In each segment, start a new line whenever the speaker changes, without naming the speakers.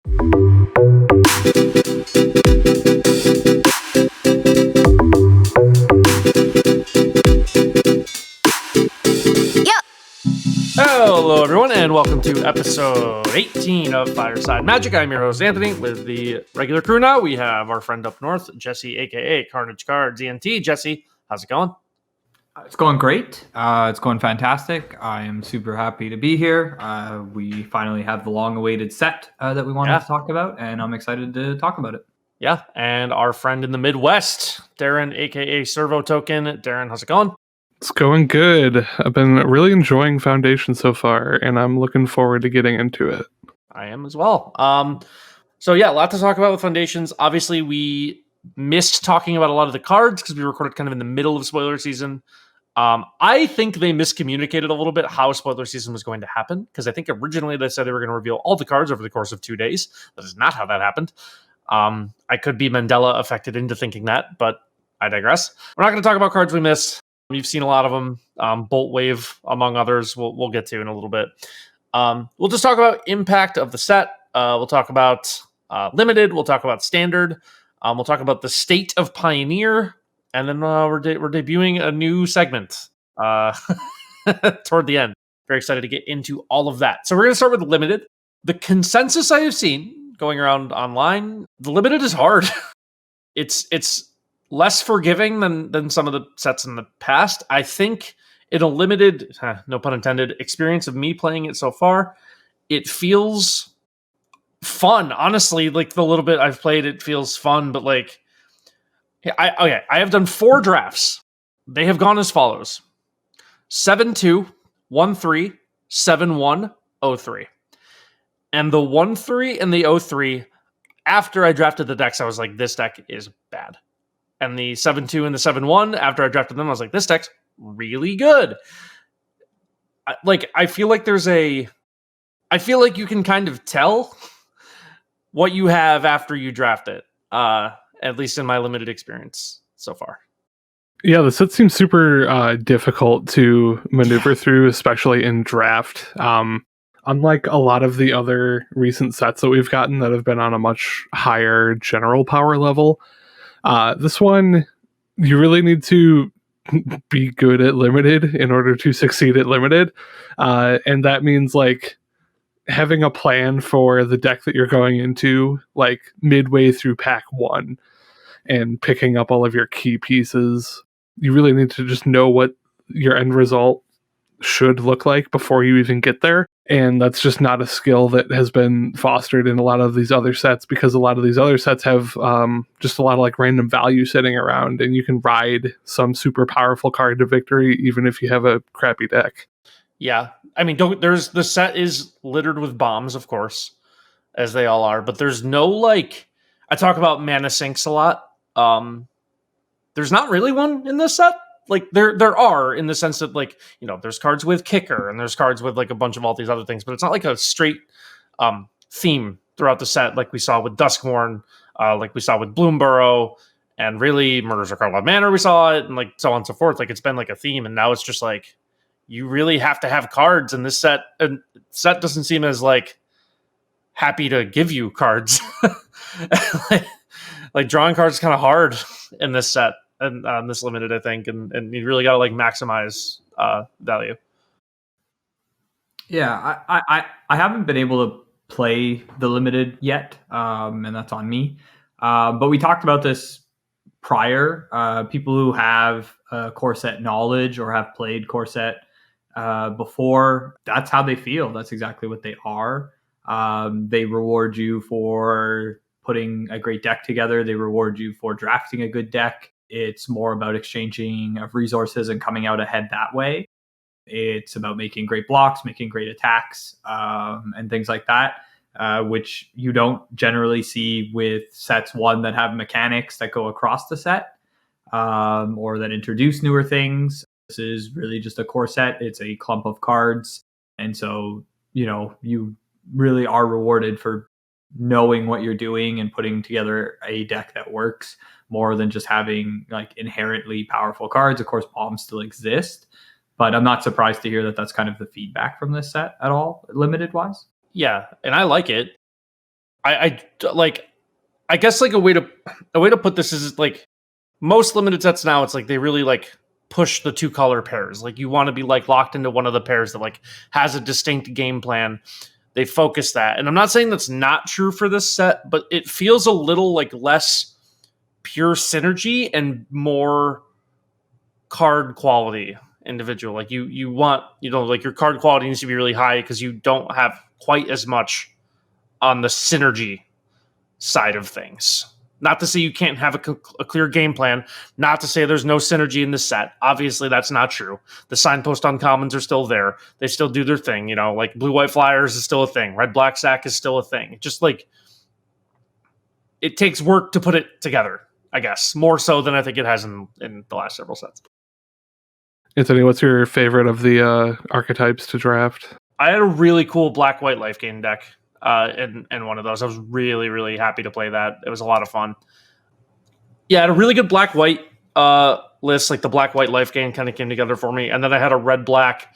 Hello, everyone, and welcome to episode 18 of Fireside Magic. I'm your host, Anthony. With the regular crew now, we have our friend up north, Jesse, a.k.a. Carnage Cards, ENT. Jesse, how's it going?
It's going great. It's going fantastic. I am super happy to be here. We finally have the long-awaited set that we wanted to talk about, and I'm excited to talk about it.
Yeah, and our friend in the Midwest, Darren, a.k.a. Servo Token. Darren, how's it going?
It's going good. I've been really enjoying Foundation so far, and I'm looking forward to getting into it.
I am as well. So yeah, a lot to talk about with Foundations. Obviously, we missed talking about a lot of the cards because we recorded kind of in the middle of spoiler season. I think they miscommunicated a little bit how spoiler season was going to happen, because I think originally they said they were going to reveal all the cards over the course of 2 days. That is not how that happened. I could be Mandela affected into thinking that, but I digress. We're not going to talk about cards we missed. You've seen a lot of them, Bolt Wave, among others, we'll get to in a little bit. We'll just talk about impact of the set. We'll talk about Limited. We'll talk about Standard. We'll talk about the state of Pioneer. And then we're debuting a new segment toward the end. Very excited to get into all of that. So we're going to start with Limited. The consensus I have seen going around online, the Limited is hard. It's less forgiving than some of the sets in the past. I think in a limited, no pun intended, experience of me playing it so far, it feels fun. Honestly, like the little bit I've played, it feels fun. But like, I have done 4 drafts. They have gone as follows: 7-2, 1-3, 7-1, 0-3. And the 1-3 and the 0-3, after I drafted the decks, I was like, this deck is bad. And the 7-2 and the 7-1, after I drafted them, I was like, this deck's really good. I feel like I feel like you can kind of tell what you have after you draft it. At least in my limited experience so far.
Yeah, the set seems super difficult to maneuver through, especially in draft. Unlike a lot of the other recent sets that we've gotten that have been on a much higher general power level, this one, you really need to be good at limited in order to succeed at limited. And that means like having a plan for the deck that you're going into like midway through pack 1 and picking up all of your key pieces. You really need to just know what your end result should look like before you even get there. And that's just not a skill that has been fostered in a lot of these other sets, because a lot of these other sets have just a lot of like random value sitting around, and you can ride some super powerful card to victory even if you have a crappy deck.
Yeah. I mean, the set is littered with bombs, of course, as they all are, but there's no like, I talk about mana sinks a lot. There's not really one in this set. Like there are, in the sense that, like, you know, there's cards with kicker and there's cards with like a bunch of all these other things, but it's not like a straight theme throughout the set, like we saw with Duskmourn, like we saw with Bloomburrow, and really Murders of Carlisle Manor, we saw it, and like so on and so forth. Like it's been like a theme, and now it's just like you really have to have cards in this set, and set doesn't seem as like happy to give you cards. like drawing cards is kind of hard in this set. And this limited, I think, and you really got to like maximize value.
Yeah, I haven't been able to play the limited yet, and that's on me. But we talked about this prior. People who have core set knowledge or have played core set before, that's how they feel. That's exactly what they are. They reward you for putting a great deck together. They reward you for drafting a good deck. It's more about exchanging of resources and coming out ahead that way. It's about making great blocks, making great attacks, and things like that, which you don't generally see with sets that have mechanics that go across the set, or that introduce newer things. This is really just a core set. It's a clump of cards. And so, you really are rewarded for knowing what you're doing and putting together a deck that works, more than just having like inherently powerful cards. Of course, bombs still exist, but I'm not surprised to hear that that's kind of the feedback from this set at all, limited wise.
Yeah, and I like it. I guess like a way to put this is like most limited sets now. It's like they really like push the 2 color pairs. Like you want to be like locked into one of the pairs that like has a distinct game plan. They focus that, and I'm not saying that's not true for this set, but it feels a little like less pure synergy and more card quality individual. Like you want, like your card quality needs to be really high because you don't have quite as much on the synergy side of things. Not to say you can't have a clear game plan, not to say there's no synergy in the set. Obviously that's not true. The signpost uncommons are still there. They still do their thing, like blue white flyers is still a thing. Red black sack is still a thing. Just like it takes work to put it together, I guess, more so than I think it has in the last several sets.
Anthony, what's your favorite of the archetypes to draft?
I had a really cool black-white life gain deck in one of those. I was really, really happy to play that. It was a lot of fun. Yeah, I had a really good black-white list. Like the black-white life gain kind of came together for me. And then I had a red-black,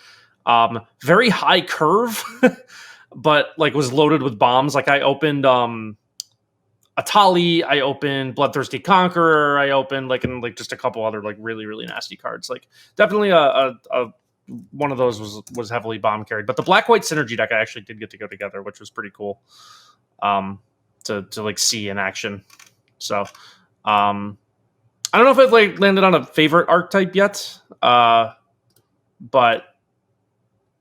very high curve, but like was loaded with bombs. Like I opened Atali, I opened Bloodthirsty Conqueror, I opened just a couple other like really, really nasty cards. Like definitely a one of those was heavily bomb carried. But the black-white synergy deck I actually did get to go together, which was pretty cool to like see in action. So I don't know if I've like landed on a favorite archetype yet, but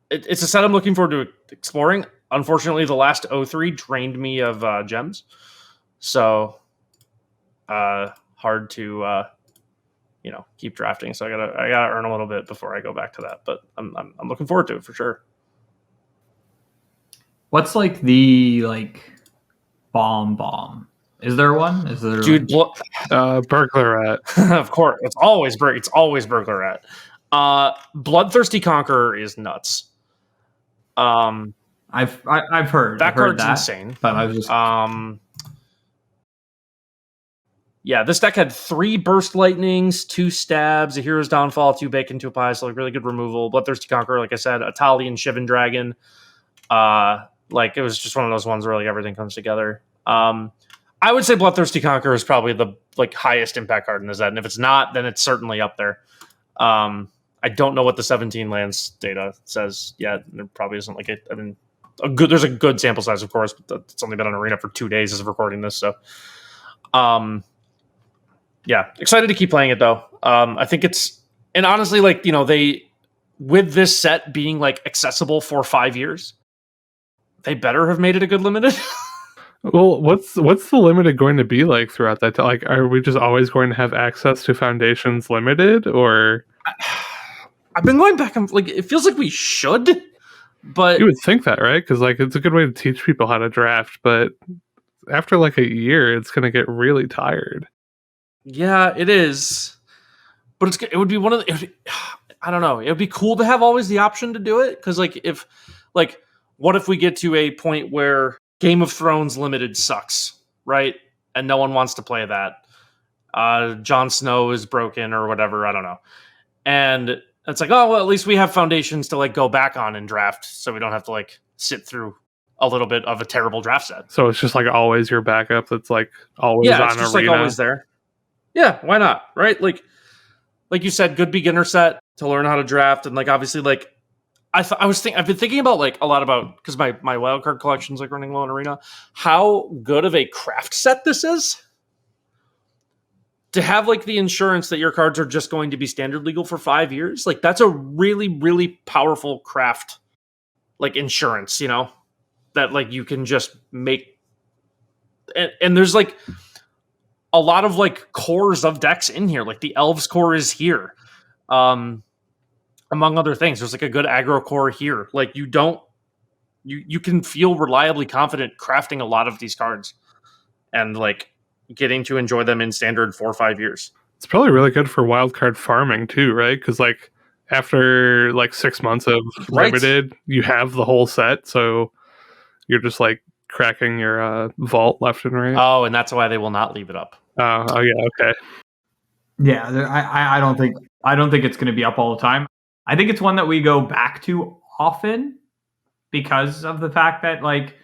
it's a set I'm looking forward to exploring. Unfortunately, the last 03 drained me of gems. So hard to keep drafting. So I gotta earn a little bit before I go back to that. But I'm looking forward to it for sure.
What's like the bomb? Is there one? Is there
dude?
Burglar Rat.
Of course, it's always Burglar Rat. Bloodthirsty Conqueror is nuts.
I've heard
that card's
that,
insane.
but I was just
yeah, this deck had 3 Burst Lightnings, 2 Stabs, a Hero's Downfall, 2 Bacon, 2 Pies, so like really good removal. Bloodthirsty Conqueror, like I said, Atali and Shivan Dragon. Like it was just one of those ones where like everything comes together. I would say Bloodthirsty Conqueror is probably the like highest impact card in the set, and if it's not, then it's certainly up there. I don't know what the 17 lands data says yet. There probably isn't like it. I mean, there's a good sample size, of course, but it's only been on Arena for 2 days as of recording this, so. Yeah, excited to keep playing it though. I think it's, and honestly, like, they, with this set being like accessible for 5 years, they better have made it a good limited.
Well, what's the limited going to be like throughout that? Like, are we just always going to have access to Foundations Limited, or?
I've been going back and like, it feels like we should, but
you would think that, right? Because like it's a good way to teach people how to draft, but after like a year, it's going to get really tired.
Yeah, it is. But it would be one of the, I don't know. It would be cool to have always the option to do it. Because what if we get to a point where Game of Thrones Limited sucks, right? And no one wants to play that. Jon Snow is broken or whatever. I don't know. And it's like, oh, well, at least we have Foundations to like go back on and draft. So we don't have to like sit through a little bit of a terrible draft set.
So it's just like always your backup that's like always on
it's just
Arena.
Like always there. Yeah, why not? Right? Like you said, good beginner set to learn how to draft, and like obviously, like I've been thinking about like a lot about, because my wildcard collection's like running low in Arena, how good of a craft set this is. To have like the insurance that your cards are just going to be standard legal for 5 years, like that's a really, really powerful craft, like insurance, that like you can just make, and there's like a lot of like cores of decks in here. Like the Elves core is here. Among other things, there's like a good aggro core here. Like you can feel reliably confident crafting a lot of these cards and like getting to enjoy them in standard 4 or 5 years.
It's probably really good for wildcard farming too, right? Because like after like 6 months of limited, you have the whole set. So you're just like cracking your vault left and right.
Oh, and that's why they will not leave it up.
Oh yeah, okay.
Yeah, I don't think it's going to be up all the time. I think it's one that we go back to often because of the fact that like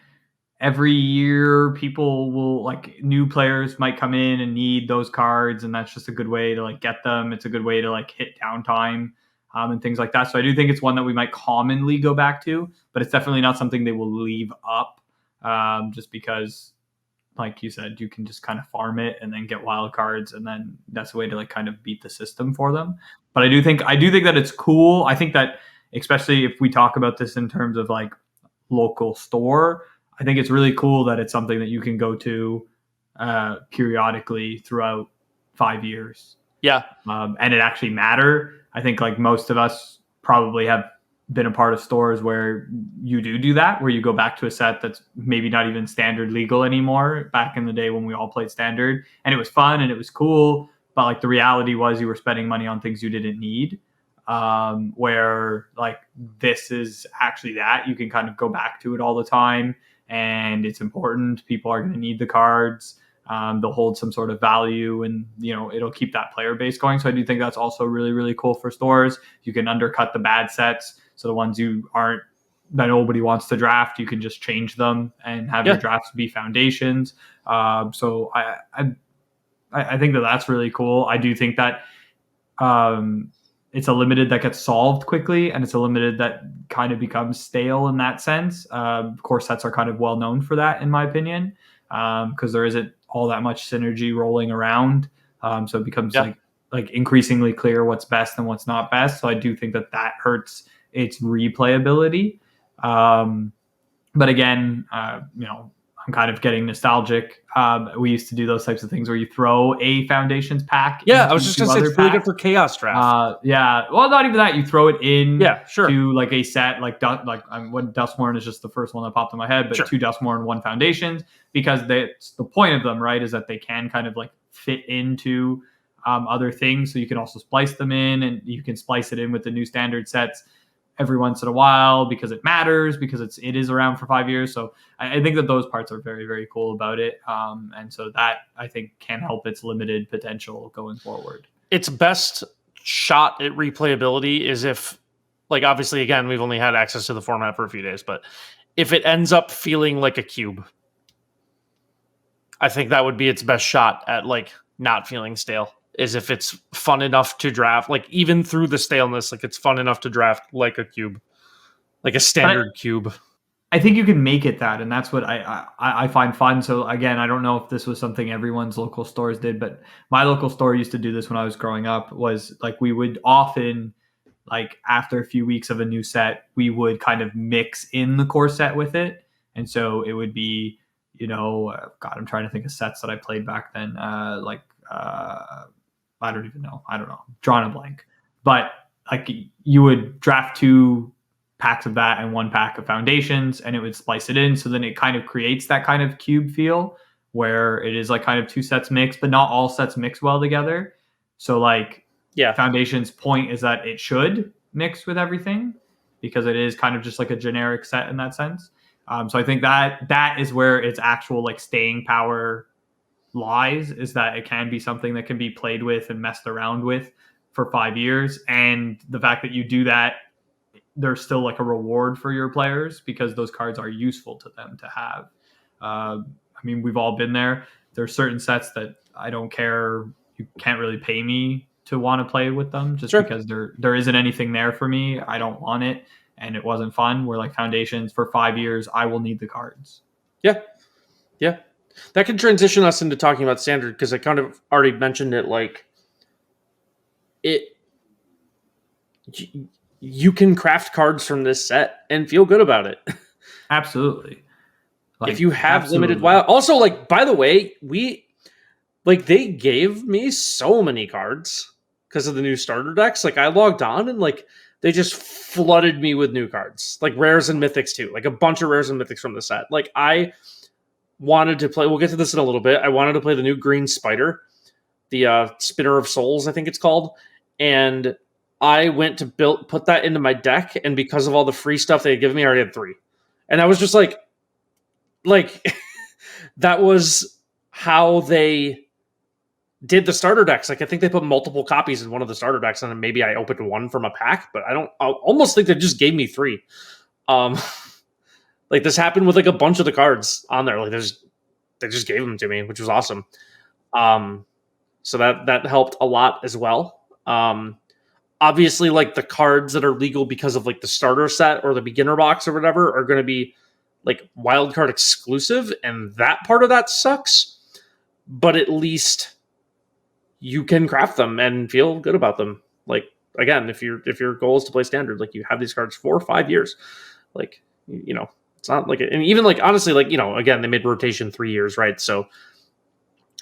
every year people will like new players might come in and need those cards, and that's just a good way to like get them. It's a good way to like hit downtime and things like that. So I do think it's one that we might commonly go back to, but it's definitely not something they will leave up just because, like you said, you can just kind of farm it and then get wild cards, and then that's a way to like kind of beat the system for them. But I do think that it's cool. I think that especially if we talk about this in terms of like local store, I think it's really cool that it's something that you can go to periodically throughout 5 years.
Yeah.
And it actually matter. I think like most of us probably have been a part of stores where you do that, where you go back to a set that's maybe not even standard legal anymore, back in the day when we all played standard, and it was fun and it was cool, but like the reality was you were spending money on things you didn't need. Where like this is actually that you can kind of go back to it all the time, and it's important. People are going to need the cards. They'll hold some sort of value, and it'll keep that player base going. So I do think that's also really, really cool for stores. You can undercut the bad sets, so the ones that nobody wants to draft, you can just change them and have your drafts be foundations. So I think that that's really cool. I do think that it's a limited that gets solved quickly, and it's a limited that kind of becomes stale in that sense. Of course, sets are kind of well known for that, in my opinion, because there isn't all that much synergy rolling around. So it becomes like increasingly clear what's best and what's not best. So I do think that hurts its replayability. But again, I'm kind of getting nostalgic. We used to do those types of things where you throw a Foundations pack.
Yeah, I was just going to say it's really good for Chaos Draft.
Yeah, well, not even that. You throw it in
sure.
to like a set, like when Dustmorn is just the first one that popped in my head, but
sure.
2 Dustmorn, 1 Foundations, because that's the point of them, right? Is that they can kind of like fit into other things. So you can also splice them in, and you can splice it in with the new standard sets every once in a while because it matters, because it is around for 5 years. So I think that those parts are very, very cool about it. And so that I think can help its limited potential going forward.
Its best shot at replayability is if, like, obviously, again, we've only had access to the format for a few days, but if it ends up feeling like a cube, I think that would be its best shot at like not feeling stale. Is if it's fun enough to draft, like even through the staleness, like it's fun enough to draft like a cube, like a standard cube.
I think you can make it that, and that's what I find fun. So again, I don't know if this was something everyone's local stores did, but my local store used to do this when I was growing up. Was like we would often, like after a few weeks of a new set, we would kind of mix in the core set with it, and so it would be, God, I'm trying to think of sets that I played back then, I don't even know. I don't know. Drawing a blank. But like you would draft 2 packs of that and 1 pack of Foundations, and it would splice it in. So then it kind of creates that kind of cube feel where it is like kind of 2 sets mixed, but not all sets mix well together. So like Foundations' point is that it should mix with everything because it is kind of just like a generic set in that sense. So I think that is where its actual like staying power lies, is that it can be something that can be played with and messed around with for 5 years. And the fact that you do that, there's still like a reward for your players because those cards are useful to them to have. I mean, we've all been there. There's certain sets that I don't care. You can't really pay me to want to play with them just because there isn't anything there for me. I don't want it. And it wasn't fun. We're like Foundations for 5 years. I will need the cards.
Yeah. Yeah. That could transition us into talking about standard, because I kind of already mentioned it. Like you can craft cards from this set and feel good about it.
Absolutely.
Like, if you have limited wild. Also, like, by the way, they gave me so many cards because of the new starter decks. Like I logged on and like they just flooded me with new cards, like rares and mythics too, like a bunch of rares and mythics from the set. Like I wanted to play, we'll get to this in a little bit, I wanted to play the new green spider, the Spinner of Souls, I think it's called, and I went to put that into my deck, and because of all the free stuff they had given me, I already had 3. And I was just like that was how they did the starter decks. Like I think they put multiple copies in one of the starter decks, and then maybe I opened 1 from a pack, but I almost think they just gave me 3. Like this happened with like a bunch of the cards on there. Like they just gave them to me, which was awesome. So that helped a lot as well. Obviously, like the cards that are legal because of like the starter set or the beginner box or whatever are going to be like wildcard exclusive, and that part of that sucks. But at least you can craft them and feel good about them. Like again, if your goal is to play standard, like you have these cards 4 or 5 years, like it's not like and even like honestly, like again they made rotation 3 years, right? So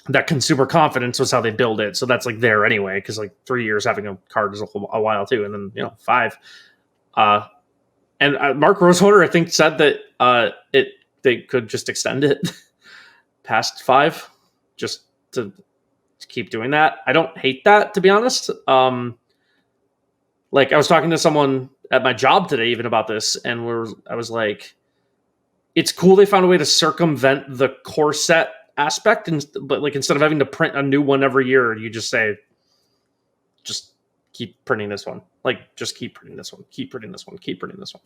that consumer confidence was how they build it. So that's like there anyway, because like 3 years having a card is a while too, and then 5. And Mark Rosewater I think said that they could just extend it past 5, just to keep doing that. I don't hate that, to be honest. Like I was talking to someone at my job today even about this, and I was like, it's cool they found a way to circumvent the core set aspect, but like instead of having to print a new one every year, you just say, just keep printing this one. Like just keep printing this one, keep printing this one, keep printing this one.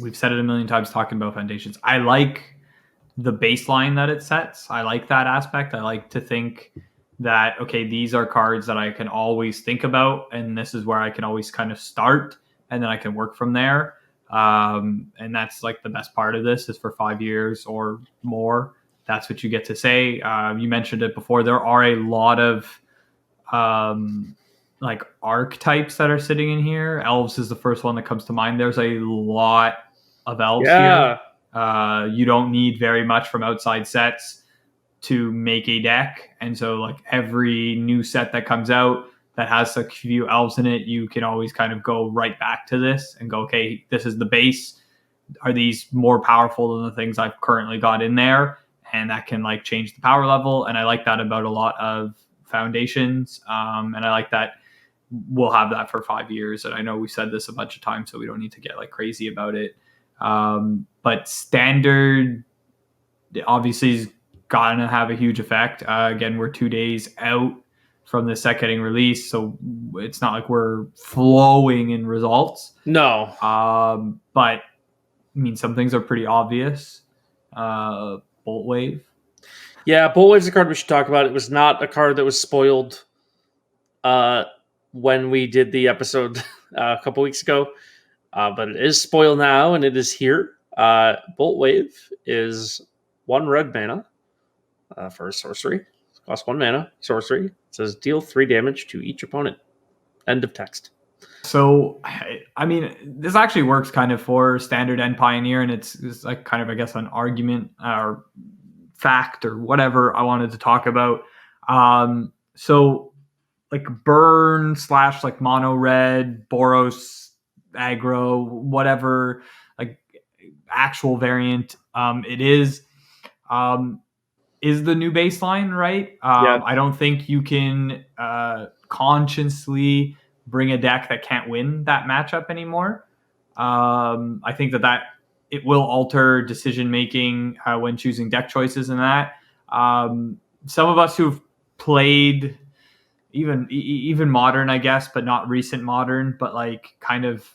We've said it a million times talking about Foundations. I like the baseline that it sets. I like that aspect. I like to think that, okay, these are cards that I can always think about, and this is where I can always kind of start, and then I can work from there. And that's like the best part of this is for 5 years or more. That's what you get to say. You mentioned it before. There are a lot of like archetypes that are sitting in here. Elves is the first one that comes to mind. There's a lot of elves here. You don't need very much from outside sets to make a deck. And so like every new set that comes out that has a few elves in it, you can always kind of go right back to this and go, okay, this is the base. Are these more powerful than the things I've currently got in there? And that can like change the power level. And I like that about a lot of Foundations. And I like that we'll have that for 5 years. And I know we said this a bunch of times, so we don't need to get like crazy about it. But standard obviously is gonna have a huge effect. Again, we're 2 days out from the set getting released, so it's not like we're flowing in results.
No.
But I mean, some things are pretty obvious. Bolt Wave. Yeah,
Bolt Wave's a card we should talk about. It was not a card that was spoiled when we did the episode a couple weeks ago, but it is spoiled now, and it is here. Bolt Wave is 1 red mana for a sorcery. Costs 1 mana, sorcery. It says deal 3 damage to each opponent. End of text.
So, I mean, this actually works kind of for Standard and Pioneer, and it's like kind of, I guess, an argument or fact or whatever I wanted to talk about. So, like burn / like mono red, Boros, aggro, whatever, like actual variant it is the new baseline, right?
Yeah.
I don't think you can consciously bring a deck that can't win that matchup anymore. I think that it will alter decision making when choosing deck choices and that. Some of us who've played even modern, I guess, but not recent modern, but like kind of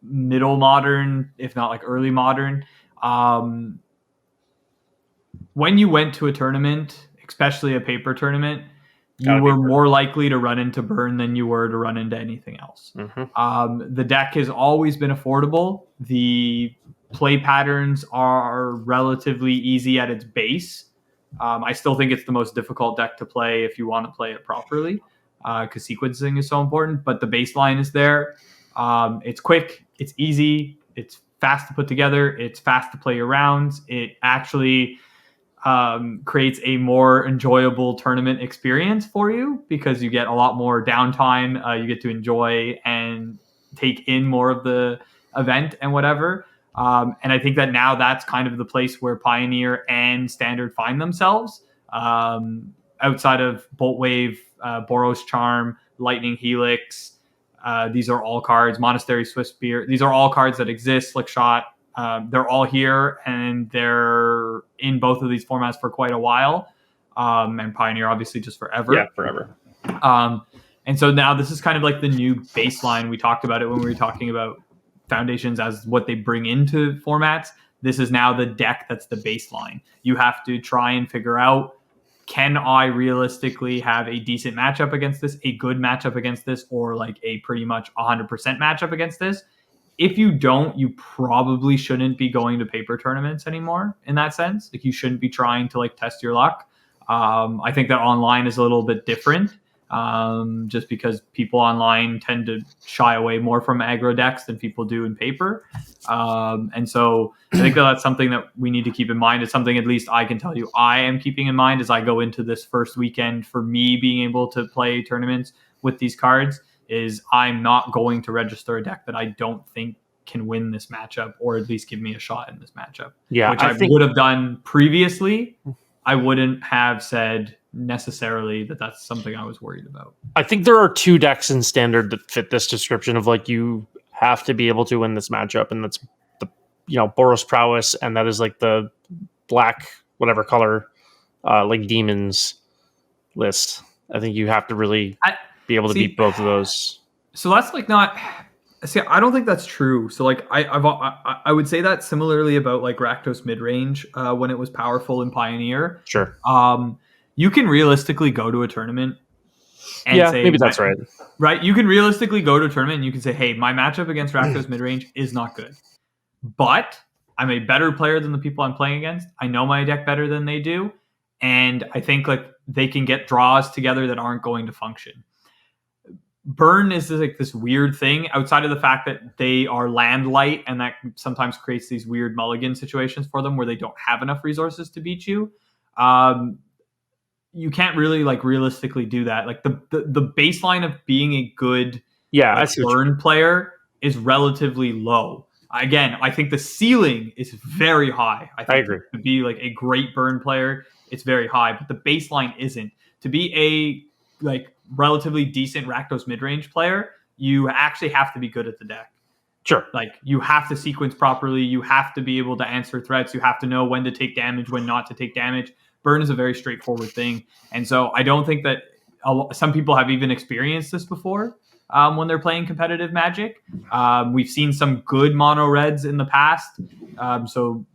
middle modern, if not like early modern. When you went to a tournament, especially a paper tournament, you were more likely to run into burn than you were to run into anything else.
Mm-hmm.
The deck has always been affordable. The play patterns are relatively easy at its base. I still think it's the most difficult deck to play if you want to play it properly, because sequencing is so important. But the baseline is there. It's quick. It's easy. It's fast to put together. It's fast to play around. It actually creates a more enjoyable tournament experience for you because you get a lot more downtime. You get to enjoy and take in more of the event and whatever. And I think that now that's kind of the place where Pioneer and Standard find themselves. Outside of Bolt Wave, Boros Charm, Lightning Helix, these are all cards. Monastery Swiftspear. These are all cards that exist. Slickshot. They're all here, and they're in both of these formats for quite a while. And Pioneer, obviously, just forever.
Yeah, forever.
And so now this is kind of like the new baseline. We talked about it when we were talking about Foundations as what they bring into formats. This is now the deck that's the baseline. You have to try and figure out, can I realistically have a decent matchup against this, a good matchup against this, or like a pretty much 100% matchup against this? If you don't, you probably shouldn't be going to paper tournaments anymore in that sense. Like, you shouldn't be trying to like test your luck. I think that online is a little bit different, just because people online tend to shy away more from aggro decks than people do in paper. And so I think that that's something that we need to keep in mind. It's something at least I can tell you I am keeping in mind as I go into this first weekend for me being able to play tournaments with these cards, is I'm not going to register a deck that I don't think can win this matchup, or at least give me a shot in this matchup.
Yeah,
which I would have done previously. I wouldn't have said necessarily that that's something I was worried about.
I think there are 2 decks in Standard that fit this description of like, you have to be able to win this matchup, and that's the Boros Prowess, and that is like the black whatever color like demons list. I think you have to really be able to beat both of those.
So that's like not. See, I don't think that's true. So like I would say that similarly about like Rakdos midrange when it was powerful in Pioneer.
Sure.
You can realistically go to a tournament and say,
maybe that's right.
Right? You can realistically go to a tournament and you can say, hey, my matchup against Rakdos midrange is not good, but I'm a better player than the people I'm playing against. I know my deck better than they do, and I think like they can get draws together that aren't going to function. Burn is like this weird thing outside of the fact that they are land light, and that sometimes creates these weird mulligan situations for them where they don't have enough resources to beat you. You can't really like realistically do that. Like the baseline of being a good burn player is relatively low. Again, I think the ceiling is very high. I agree. To be like a great burn player, it's very high, but the baseline isn't. To be a like relatively decent Rakdos midrange player, you actually have to be good at the deck.
Sure.
Like, you have to sequence properly. You have to be able to answer threats. You have to know when to take damage, when not to take damage. Burn is a very straightforward thing. And so I don't think that some people have even experienced this before when they're playing competitive Magic. We've seen some good mono reds in the past. So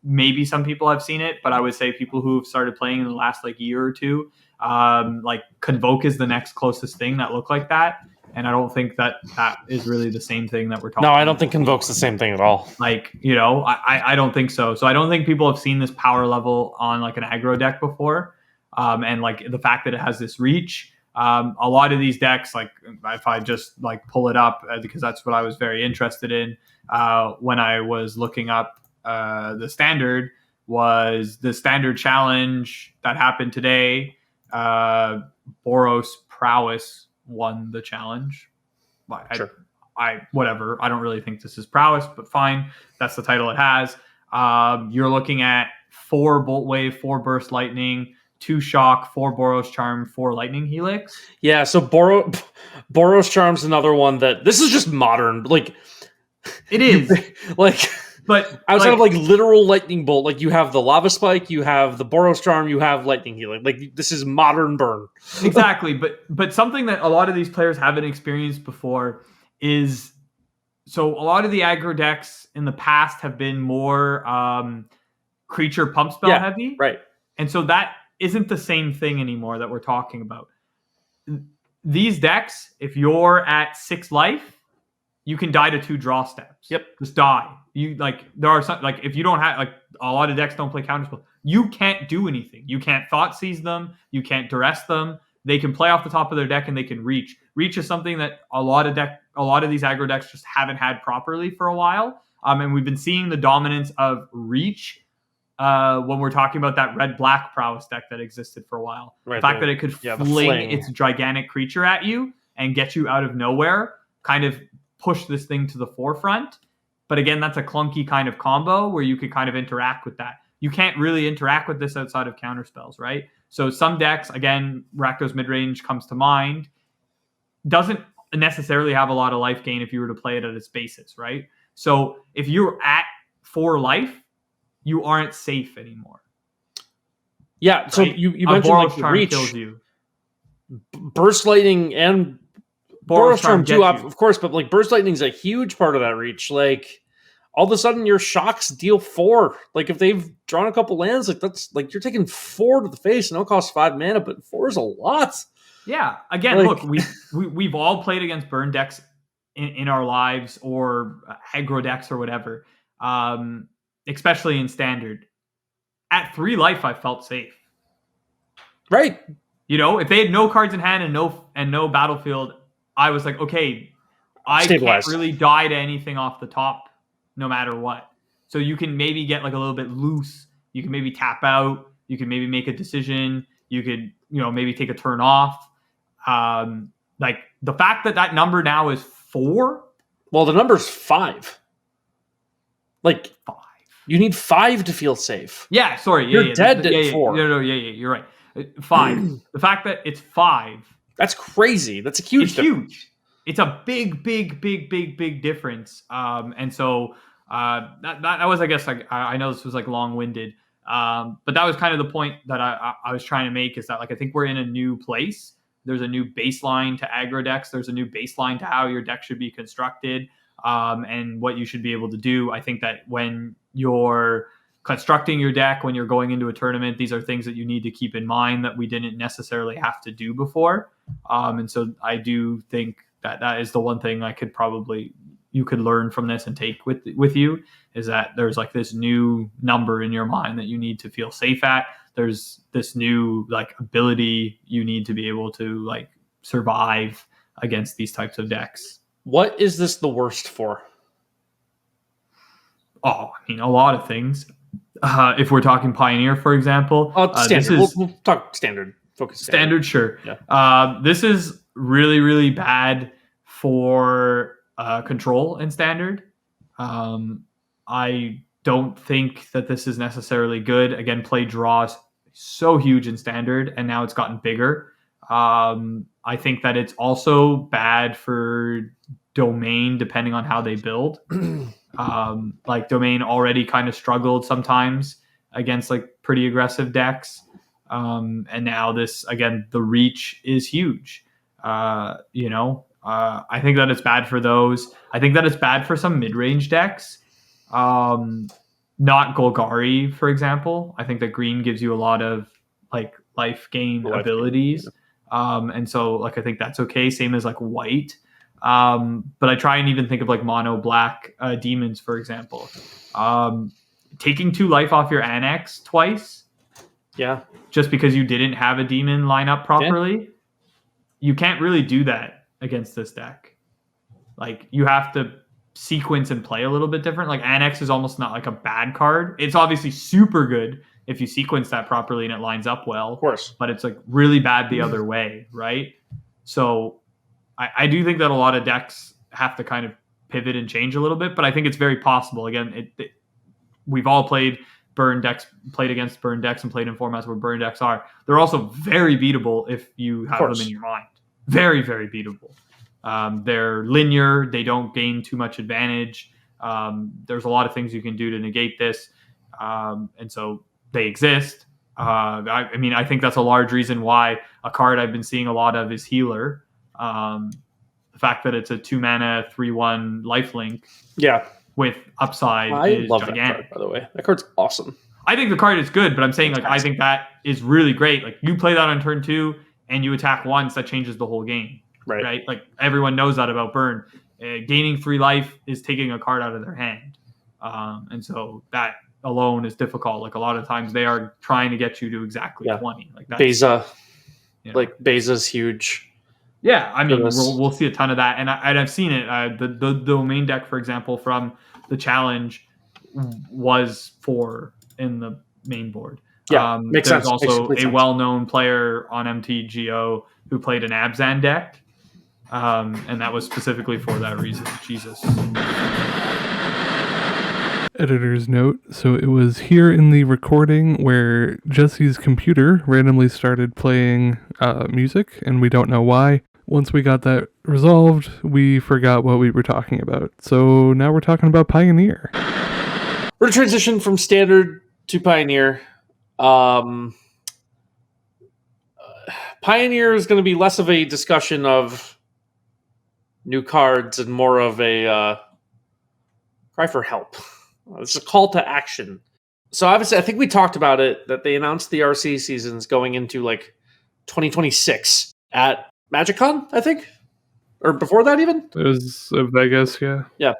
maybe some people have seen it, but I would say people who have started playing in the last like year or two, like Convoke is the next closest thing that look like that. And I don't think that that is really the same thing that we're talking about.
No, I don't think Convoke's the same thing at all.
Like, you know, I don't think so. So I don't think people have seen this power level on like an aggro deck before. And like the fact that it has this reach, a lot of these decks, like if I just like pull it up, because that's what I was very interested in when I was looking up the standard, was the standard challenge that happened today. Boros Prowess won the challenge.
Sure.
Whatever. I don't really think this is prowess, but fine. That's the title it has. You're looking at 4 Bolt Wave, 4 Burst Lightning, 2 Shock, 4 Boros Charm, 4 Lightning Helix.
Yeah, so Boros Charm's another one that this is just modern. Like,
it is.
Like, but outside of like literal lightning bolt, like you have the lava spike, you have the Boros Charm, you have lightning healing. Like, this is modern burn.
Exactly, but something that a lot of these players haven't experienced before is, so a lot of the aggro decks in the past have been more creature pump spell heavy,
right?
And so that isn't the same thing anymore that we're talking about. These decks, if you're at 6 life, you can die to 2 draw steps.
Yep.
Just die. You like, there are some, like, if you don't have, like, a lot of decks don't play counterspell. You can't do anything. You can't thought seize them. You can't duress them. They can play off the top of their deck and they can reach. Reach is something that a lot of these aggro decks just haven't had properly for a while. And we've been seeing the dominance of reach when we're talking about that red-black prowess deck that existed for a while. Right, the fact that it could fling its gigantic creature at you and get you out of nowhere kind of push this thing to the forefront. But again, that's a clunky kind of combo where you could kind of interact with that. You can't really interact with this outside of counterspells, right? So some decks, again, Rakdos midrange comes to mind, doesn't necessarily have a lot of life gain if you were to play it at its basis, right? So if you're at 4 life, you aren't safe anymore.
Yeah, right? So you mentioned like
Charm
reach.
Kills you.
Burst Lightning and
Boros Charm
too,
gets you.
of course, but like Burst Lightning's a huge part of that reach. Like all of a sudden your shocks deal 4. Like if they've drawn a couple lands, like that's like you're taking 4 to the face and it'll cost 5 mana, but 4 is a lot.
Yeah. Again,
Like-
look, we've all played against burn decks in our lives, or aggro decks or whatever. Especially in standard. At 3 life, I felt safe.
Right.
You know, if they had no cards in hand and no battlefield, I was like, okay, I
Stabilized.
can't really die to anything off the top, no matter what. So you can maybe get like a little bit loose. You can maybe tap out. You can maybe make a decision. You could, maybe take a turn off. Like the fact that number now is 4.
Well, the number's 5. Like
5.
you need 5 to feel safe.
Yeah, sorry.
You're dead at 4.
No, you're right. 5. The fact that it's 5.
That's crazy. That's a huge
It's huge. It's a big difference. And so that was, I guess, like I know this was like long-winded, but that was kind of the point that I was trying to make, is that like I think we're in a new place. There's a new baseline to aggro decks. There's a new baseline to how your deck should be constructed, and what you should be able to do. I think that when you're constructing your deck, when you're going into a tournament, these are things that you need to keep in mind that we didn't necessarily have to do before. And so I do think that is the one thing you could learn from this and take with you, is that there's like this new number in your mind that you need to feel safe at. There's this new like ability you need to be able to like survive against these types of decks.
What is this the worst for?
Oh, I mean, a lot of things. If we're talking Pioneer, for example,
standard. We'll talk standard. Focus
standard, sure.
Yeah.
This is really, really bad for control in standard. I don't think that this is necessarily good. Again, play draws so huge in standard, and now it's gotten bigger. I think that it's also bad for domain, depending on how they build. Like domain already kind of struggled sometimes against like pretty aggressive decks. And now this, again, the reach is huge. I think that it's bad for those. I think that it's bad for some mid-range decks. Not Golgari, for example. I think that green gives you a lot of like life gain abilities. And so like I think that's okay. Same as like white. But I try and even think of like mono black demons, for example. Taking 2 life off your annex twice.
Yeah.
Just because you didn't have a demon line up properly. Yeah. You can't really do that against this deck. Like you have to sequence and play a little bit different. Like annex is almost not like a bad card. It's obviously super good if you sequence that properly and it lines up well.
Of course.
But it's like really bad the other way, right? So I do think that a lot of decks have to kind of pivot and change a little bit, but I think it's very possible. Again, we've all played against burn decks and played in formats where burn decks are. They're also very beatable if you have them in your mind. Very, very beatable. They're linear. They don't gain too much advantage. There's a lot of things you can do to negate this. And so they exist. I think that's a large reason why a card I've been seeing a lot of is Healer. The fact that it's a 2-mana 3/1 lifelink, with upside, is
love
gigantic.
That card, by the way. That card's awesome.
I think the card is good, but I'm saying I think that is really great. Like you play that on turn 2 and you attack once, that changes the whole game, right? Like everyone knows that about burn. Gaining 3 life is taking a card out of their hand, and so that alone is difficult. Like a lot of times they are trying to get you to exactly 20. Like that.
Beza, Beza's huge.
Yeah, I mean, we'll see a ton of that, and I've seen it. The domain deck, for example, from the challenge was 4 in the main board.
Yeah, makes sense.
There's also a well-known player on MTGO who played an Abzan deck, and that was specifically for that reason. Jesus.
Editor's note, so it was here in the recording where Jesse's computer randomly started playing music, and we don't know why. Once we got that resolved, we forgot what we were talking about. So now we're talking about Pioneer.
We're going to transition from Standard to Pioneer. Pioneer is going to be less of a discussion of new cards and more of a cry for help. It's a call to action. So obviously, I think we talked about it, that they announced the RC seasons going into like 2026 at MagicCon, I think, or before that even.
It was Vegas, yeah.
Yeah.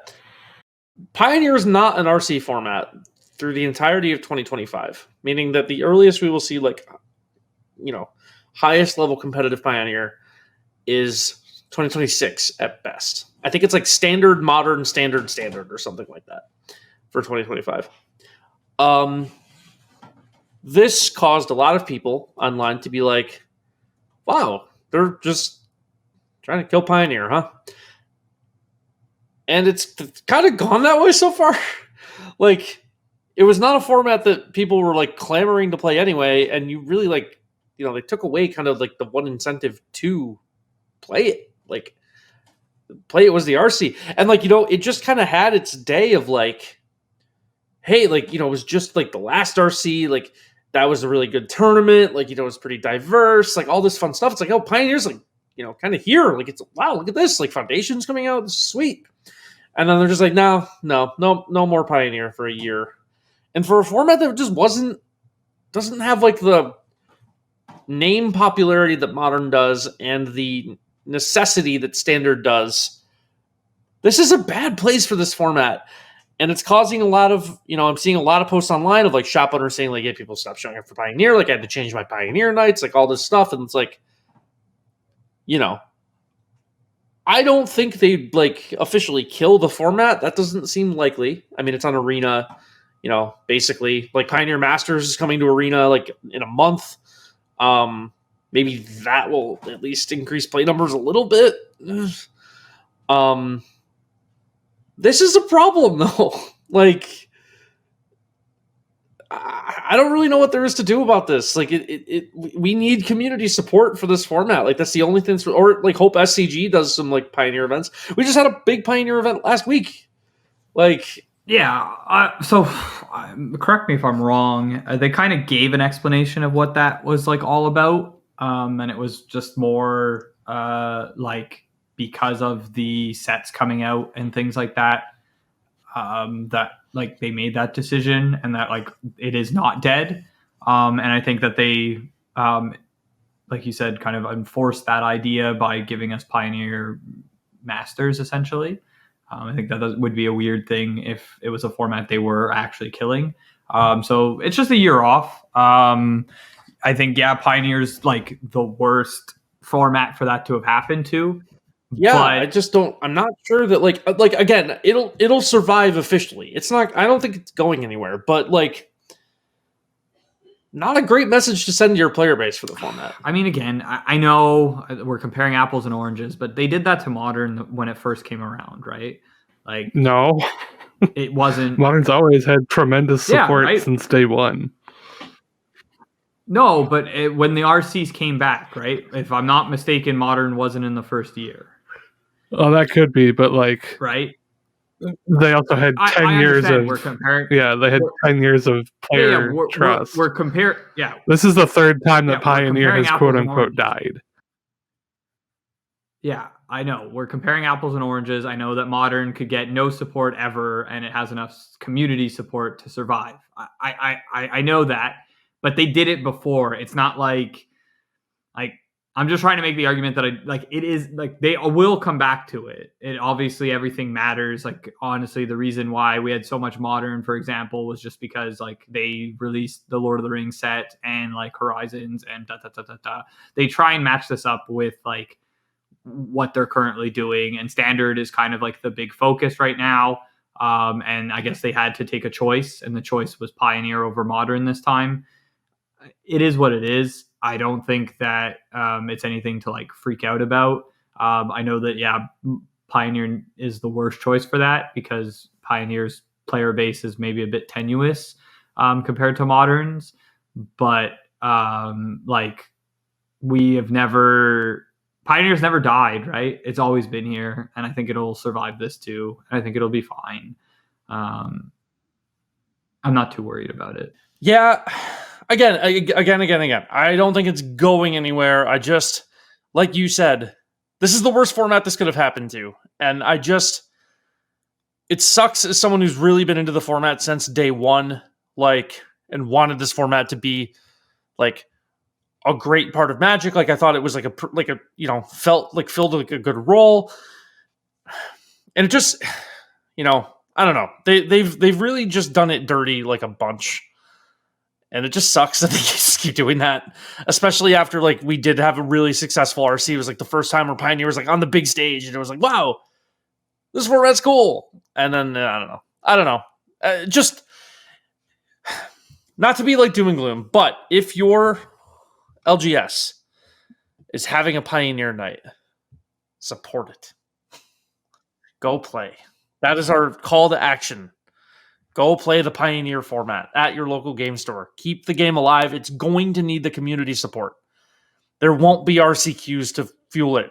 Pioneer is not an RC format through the entirety of 2025, meaning that the earliest we will see, like, highest level competitive Pioneer is 2026 at best. I think it's like standard, modern, standard, or something like that for 2025. This caused a lot of people online to be like, wow, they're just trying to kill Pioneer, huh? And it's kind of gone that way so far. Like, it was not a format that people were like clamoring to play anyway, and you really like, they took away kind of like the one incentive to play it. Like, play it was the RC. And like, it just kind of had its day of like, hey, like, it was just like the last RC, like that was a really good tournament. Like, it was pretty diverse, like all this fun stuff. It's like, oh, Pioneer's like, kind of here. Like, it's, wow, look at this. Like, Foundation's coming out. This is sweet. And then they're just like, no more Pioneer for a year. And for a format that just doesn't have like the name popularity that Modern does and the necessity that Standard does, this is a bad place for this format. And it's causing a lot of, I'm seeing a lot of posts online of like shop owners saying like, hey, people stop showing up for Pioneer. Like, I had to change my Pioneer nights, like all this stuff. And it's like, I don't think they'd like officially kill the format. That doesn't seem likely. I mean, it's on Arena, basically like Pioneer Masters is coming to Arena like in a month. Maybe that will at least increase play numbers a little bit. This is a problem though. Like, I don't really know what there is to do about this. Like, we need community support for this format. Like, that's the only thing. Or like, hope SCG does some like Pioneer events. We just had a big Pioneer event last week. Like,
yeah. So, correct me if I'm wrong. They kind of gave an explanation of what that was like all about, and it was just more like because of the sets coming out and things like that. That like they made that decision and that like it is not dead. And I think that they, like you said, kind of enforced that idea by giving us Pioneer Masters essentially. I think that would be a weird thing if it was a format they were actually killing. So it's just a year off. I think, Pioneer's like the worst format for that to have happened to.
Yeah,
but
I'm not sure that like again, it'll survive officially. It's not, I don't think it's going anywhere, but like, not a great message to send to your player base for the format.
I mean, again, I know we're comparing apples and oranges, but they did that to Modern when it first came around, right? Like,
no,
it wasn't.
Modern's always had tremendous support since day one.
No, but when the RCs came back, right? If I'm not mistaken, Modern wasn't in the first year.
Oh, that could be, but like,
right?
They also had 10 years of.
We're comparing.
Yeah, they had 10 years of player trust.
We're comparing. Yeah,
this is the third time that Pioneer has quote unquote died.
Yeah, I know. We're comparing apples and oranges. I know that Modern could get no support ever, and it has enough community support to survive. I know that, but they did it before. It's not like I'm just trying to make the argument that it is like they will come back to it. It obviously everything matters. Like, honestly, the reason why we had so much Modern, for example, was just because like they released the Lord of the Rings set and like Horizons and They try and match this up with like what they're currently doing, and Standard is kind of like the big focus right now. And I guess they had to take a choice, and the choice was Pioneer over Modern this time. It is what it is. I don't think that it's anything to like freak out about. I know that, Pioneer is the worst choice for that because Pioneer's player base is maybe a bit tenuous compared to Modern's. But Pioneer's never died, right? It's always been here. And I think it'll survive this too. And I think it'll be fine. I'm not too worried about it.
Yeah. Again. I don't think it's going anywhere. I just, like you said, This is the worst format this could have happened to. And it sucks as someone who's really been into the format since day one, and wanted this format to be like a great part of Magic. Like I thought it was felt like filled like a good role. And it just, I don't know. They've really just done it dirty like a bunch. And it just sucks that they just keep doing that, especially after we did have a really successful RC. It was like the first time where Pioneer was on the big stage, and it was like, wow, this format's cool. And then I don't know. Just not to be doom and gloom, but if your LGS is having a Pioneer night, support it. Go play. That is our call to action. Go play the Pioneer format at your local game store. Keep the game alive. It's going to need the community support. There won't be RCQs to fuel it.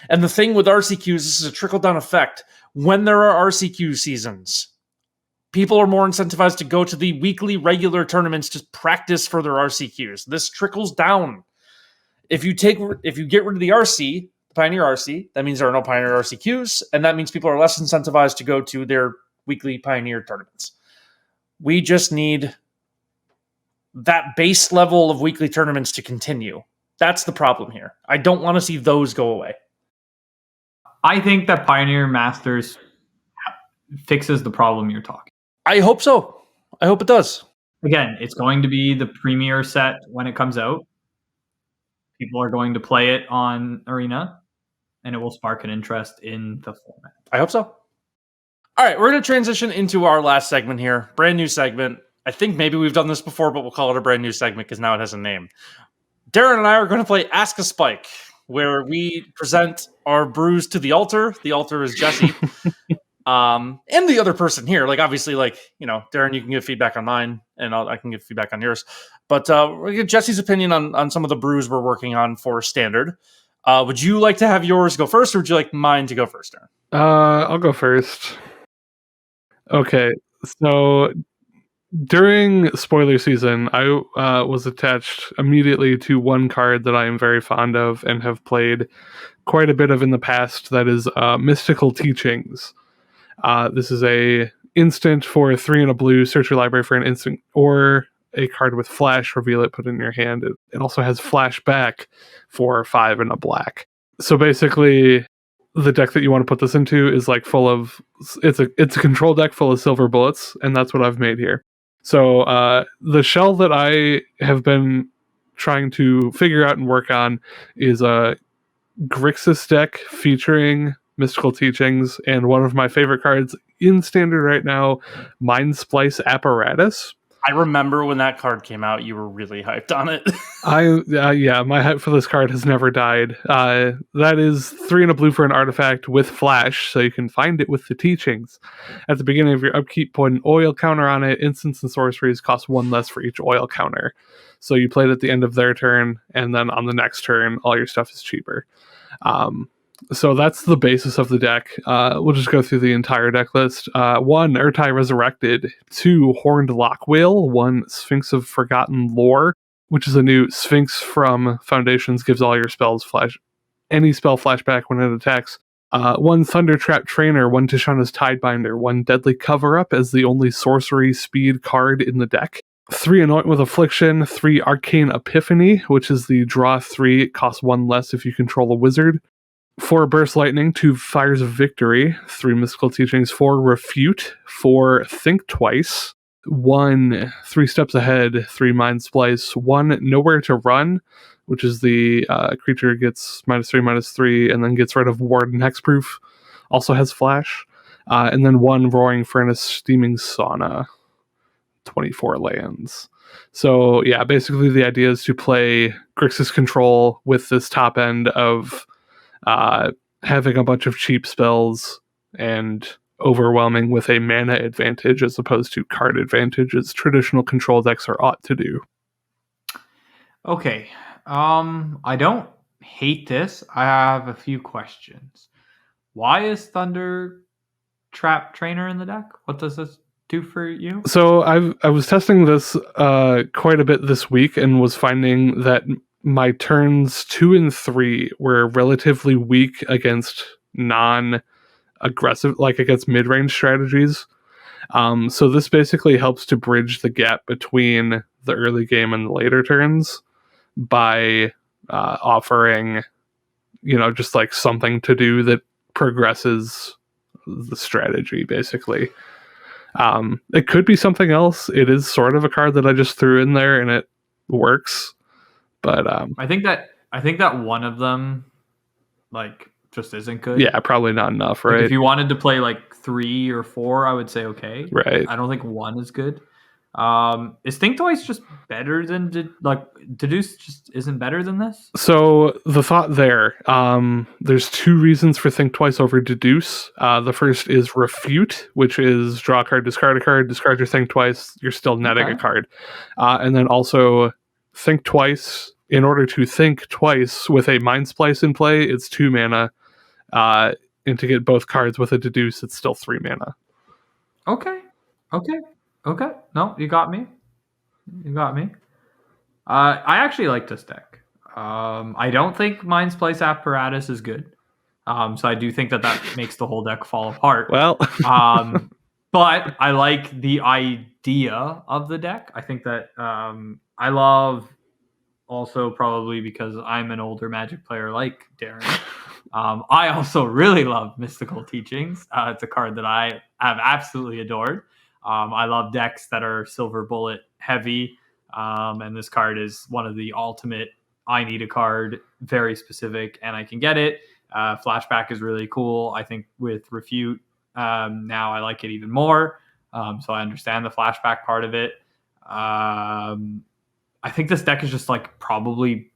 And the thing with RCQs, this is a trickle-down effect. When there are RCQ seasons, people are more incentivized to go to the weekly regular tournaments to practice for their RCQs. This trickles down. If you get rid of the RC, the Pioneer RC, that means there are no Pioneer RCQs, and that means people are less incentivized to go to their weekly Pioneer tournaments. We just need that base level of weekly tournaments to continue. That's the problem here. I don't want to see those go away.
I think that Pioneer Masters fixes the problem you're talking.
I hope so. I hope it does.
Again, it's going to be the premier set when it comes out. People are going to play it on Arena, and it will spark an interest in the format.
I hope so. All right, we're going to transition into our last segment here. Brand new segment. I think maybe we've done this before, but we'll call it a brand new segment because now it has a name. Darren and I are going to play Ask a Spike, where we present our brews to the altar. The altar is Jesse. And the other person here. Obviously, Darren, you can give feedback on mine, and I can give feedback on yours. But we'll get Jesse's opinion on some of the brews we're working on for Standard. Would you like to have yours go first, or would you like mine to go first, Darren?
I'll go first. Okay, so during spoiler season, I was attached immediately to one card that I am very fond of and have played quite a bit of in the past. That is Mystical Teachings. This is a instant for 3 and a blue. Search your library for an instant or a card with flash. Reveal it. Put it in your hand. It also has flashback for 5 and a black. So basically, the deck that you want to put this into is full of it's a control deck full of silver bullets, and that's what I've made here. So the shell that I have been trying to figure out and work on is a Grixis deck featuring Mystical Teachings, and one of my favorite cards in Standard right now, Mind Splice Apparatus.
I remember when that card came out, you were really hyped on it.
My hype for this card has never died. That is 3 and a blue for an artifact with flash, so you can find it with the teachings. At the beginning of your upkeep, put an oil counter on it. Instants and sorceries cost 1 less for each oil counter. So you play it at the end of their turn, and then on the next turn, all your stuff is cheaper. So that's the basis of the deck. We'll just go through the entire deck list. 1, Urtai Resurrected. 2, Horned Lockwhale. 1, Sphinx of Forgotten Lore, which is a new Sphinx from Foundations, gives all your spells any spell flashback when it attacks. 1, Thundertrap Trainer. 1, Tishana's Tidebinder. 1, Deadly Cover-Up as the only sorcery speed card in the deck. 3, Anoint with Affliction. 3, Arcane Epiphany, which is the draw 3. It costs 1 less if you control a wizard. 4, Burst Lightning. 2, Fires of Victory. 3, Mystical Teachings. 4, Refute. 4, Think Twice. 1, 3 Steps Ahead. 3, Mind Splice. 1, Nowhere to Run, which is the creature gets -3/-3 and then gets rid of Ward and Hexproof. Also has Flash. And then 1, Roaring Furnace Steaming Sauna. 24 lands. So yeah, basically the idea is to play Grixis Control with this top end of having a bunch of cheap spells and overwhelming with a mana advantage as opposed to card advantage as traditional control decks are ought to do.
Okay. I don't hate this. I have a few questions. Why is Thunder Trap Trainer in the deck? What does this do for you?
So I was testing this quite a bit this week and was finding that my turns 2 and 3 were relatively weak against non-aggressive, like against mid-range strategies. So this basically helps to bridge the gap between the early game and the later turns by offering, just like something to do that progresses the strategy, basically. It could be something else. It is sort of a card that I just threw in there and it works. But
I think that one of them, like, just isn't good.
yeah, probably not enough,
Like,
right?
if you wanted to play like 3 or 4, I would say okay.
Right.
I don't think 1 is good. Is Think Twice just better than Deduce? Just isn't better than this?
So the thought there's 2 reasons for Think Twice over Deduce. The first is Refute, which is draw a card, discard a card, discard your Think Twice, you're still netting a card. And then also Think Twice. In order to think twice with a Mind Splice in play, it's 2 mana. And to get both cards with a Deduce, it's still 3 mana.
Okay. No, you got me. I actually like this deck. I don't think Mind Splice Apparatus is good. So I do think that makes the whole deck fall apart.
Well,
but I like the idea of the deck. I think that I love, also probably because I'm an older Magic player like Darren. I also really love Mystical Teachings. It's a card that I have absolutely adored. I love decks that are Silver Bullet heavy. And this card is one of the ultimate, I need a card, very specific, and I can get it. Flashback is really cool. I think with Refute, now I like it even more. So I understand the flashback part of it. I think this deck is just like probably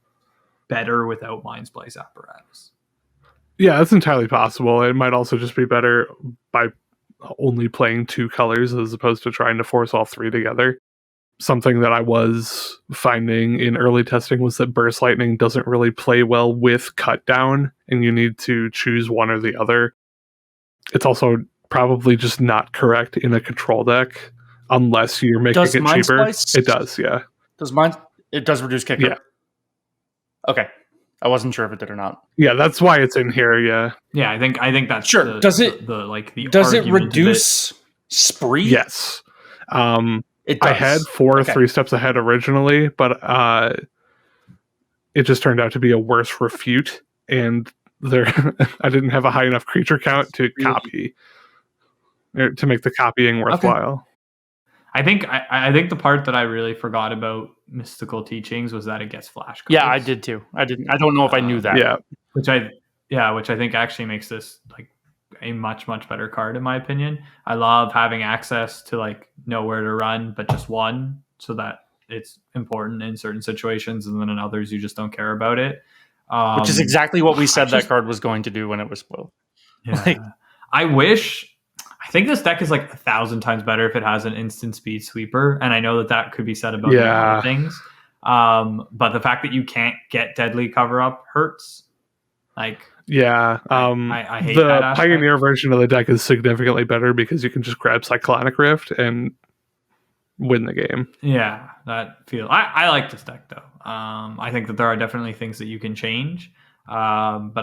better without Mind Splice Apparatus.
Yeah, that's entirely possible. It might also just be better by only playing 2 colors as opposed to trying to force all 3 together. Something that I was finding in early testing was that Burst Lightning doesn't really play well with Cut Down, and you need to choose one or the other. It's also probably just not correct in a control deck unless you're making it
Mind
cheaper.
Splice?
It does, yeah.
It does reduce kicker?
Yeah.
Okay. I wasn't sure if it did or not.
Yeah, that's why it's in here, yeah.
Yeah, I think that's
sure.
Does it
reduce spree?
Yes.
It does.
I had 4 3 steps ahead originally, but it just turned out to be a worse Refute, and I didn't have a high enough creature count to copy, to make the copying worthwhile.
I think the part that I really forgot about Mystical Teachings was that it gets flash cards.
Yeah, I did too. I don't know if I knew that.
Yeah.
Which I think actually makes this like a much, much better card in my opinion. I love having access to like know where to run, but just one, so that it's important in certain situations, and then in others you just don't care about it.
Which is exactly what we said that card was going to do when it was spoiled.
Yeah. I think this deck is like 1,000 times better if it has an instant speed sweeper, and I know that could be said about a lot of things. But the fact that you can't get deadly cover up hurts. Like,
yeah,
I hate
the
that
Pioneer version of the deck is significantly better because you can just grab Cyclonic Rift and win the game.
Yeah, I like this deck though. I think that there are definitely things that you can change, but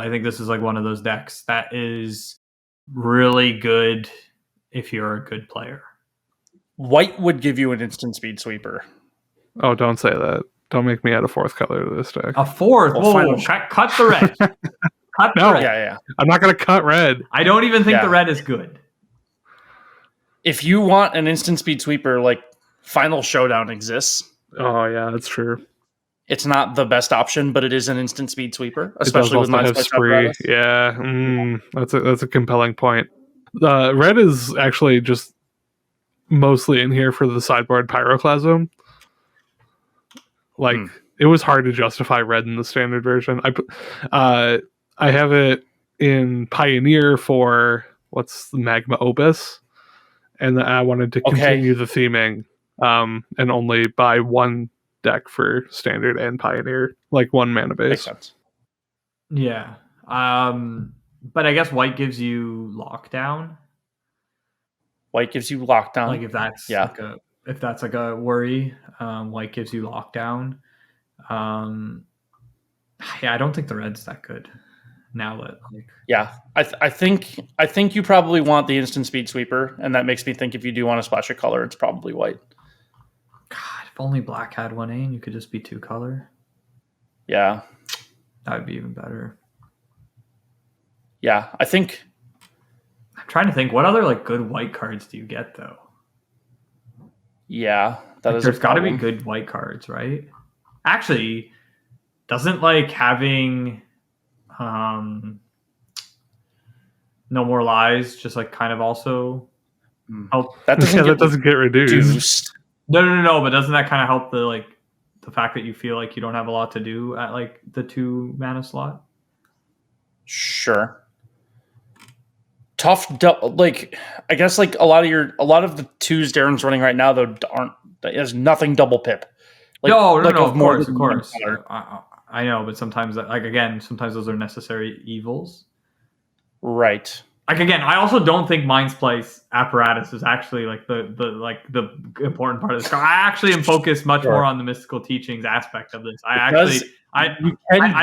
I think this is like one of those decks that is really good if you're a good player.
White would give you an instant speed sweeper.
Oh, don't say that. Don't make me add a 4th color to this deck.
A 4th? Whoa, cut the red. Cut the red.
Yeah.
I'm not going to cut red.
I don't even think the red is good.
If you want an instant speed sweeper, like Final Showdown exists.
Oh, yeah, that's true.
It's not the best option, but it is an instant speed sweeper, especially with Mind Splice
spree.
Apparatus.
Yeah, that's a compelling point. Red is actually just mostly in here for the sideboard Pyroclasm. Like, it was hard to justify red in the standard version. I have it in Pioneer for what's the Magma Opus, and I wanted to continue the theming, and only buy one deck for standard and Pioneer, like 1 mana base.
Makes sense.
Yeah. But I guess white gives you lockdown.
White gives you lockdown.
Like if that's like a worry, white gives you lockdown. Yeah, I don't think the red's that good. Now that like
Yeah, I think you probably want the instant speed sweeper, and that makes me think if you do want to splash a color, it's probably white.
God, if only black had 1A and you could just be 2-color,
Yeah,
that would be even better.
yeah, I think.
I'm trying to think, what other like good white cards do you get though?
Yeah, that
Like,
is.
there's got to be good white cards, right? Actually, doesn't like having No More Lies just like kind of also help?
That doesn't get
that doesn't get reduced.
reduced.
No. But doesn't that kind of help the fact that you feel like you don't have a lot to do at like the 2 mana slot?
Sure. Tough, like I guess like a lot of the 2s Darren's running right now though aren't. There's nothing double pip.
Like, no, of course.
Color.
I know, but sometimes sometimes those are necessary evils.
Right.
Like again, I also don't think Mind's Place apparatus is actually like the important part of this. I actually am focused much more on the mystical teachings aspect of this. I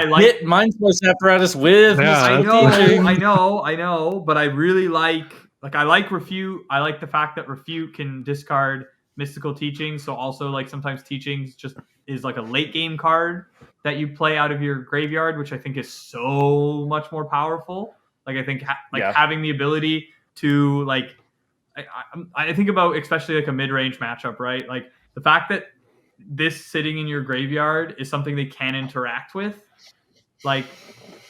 like
Mind's Place apparatus with.
Yeah,
I know, but I really like refute. I like the fact that refute can discard mystical teachings. So also like sometimes teachings just is like a late game card that you play out of your graveyard, which I think is so much more powerful. Like I think having the ability to like, I think about especially like a mid-range matchup, right? Like the fact that this sitting in your graveyard is something they can interact with. Like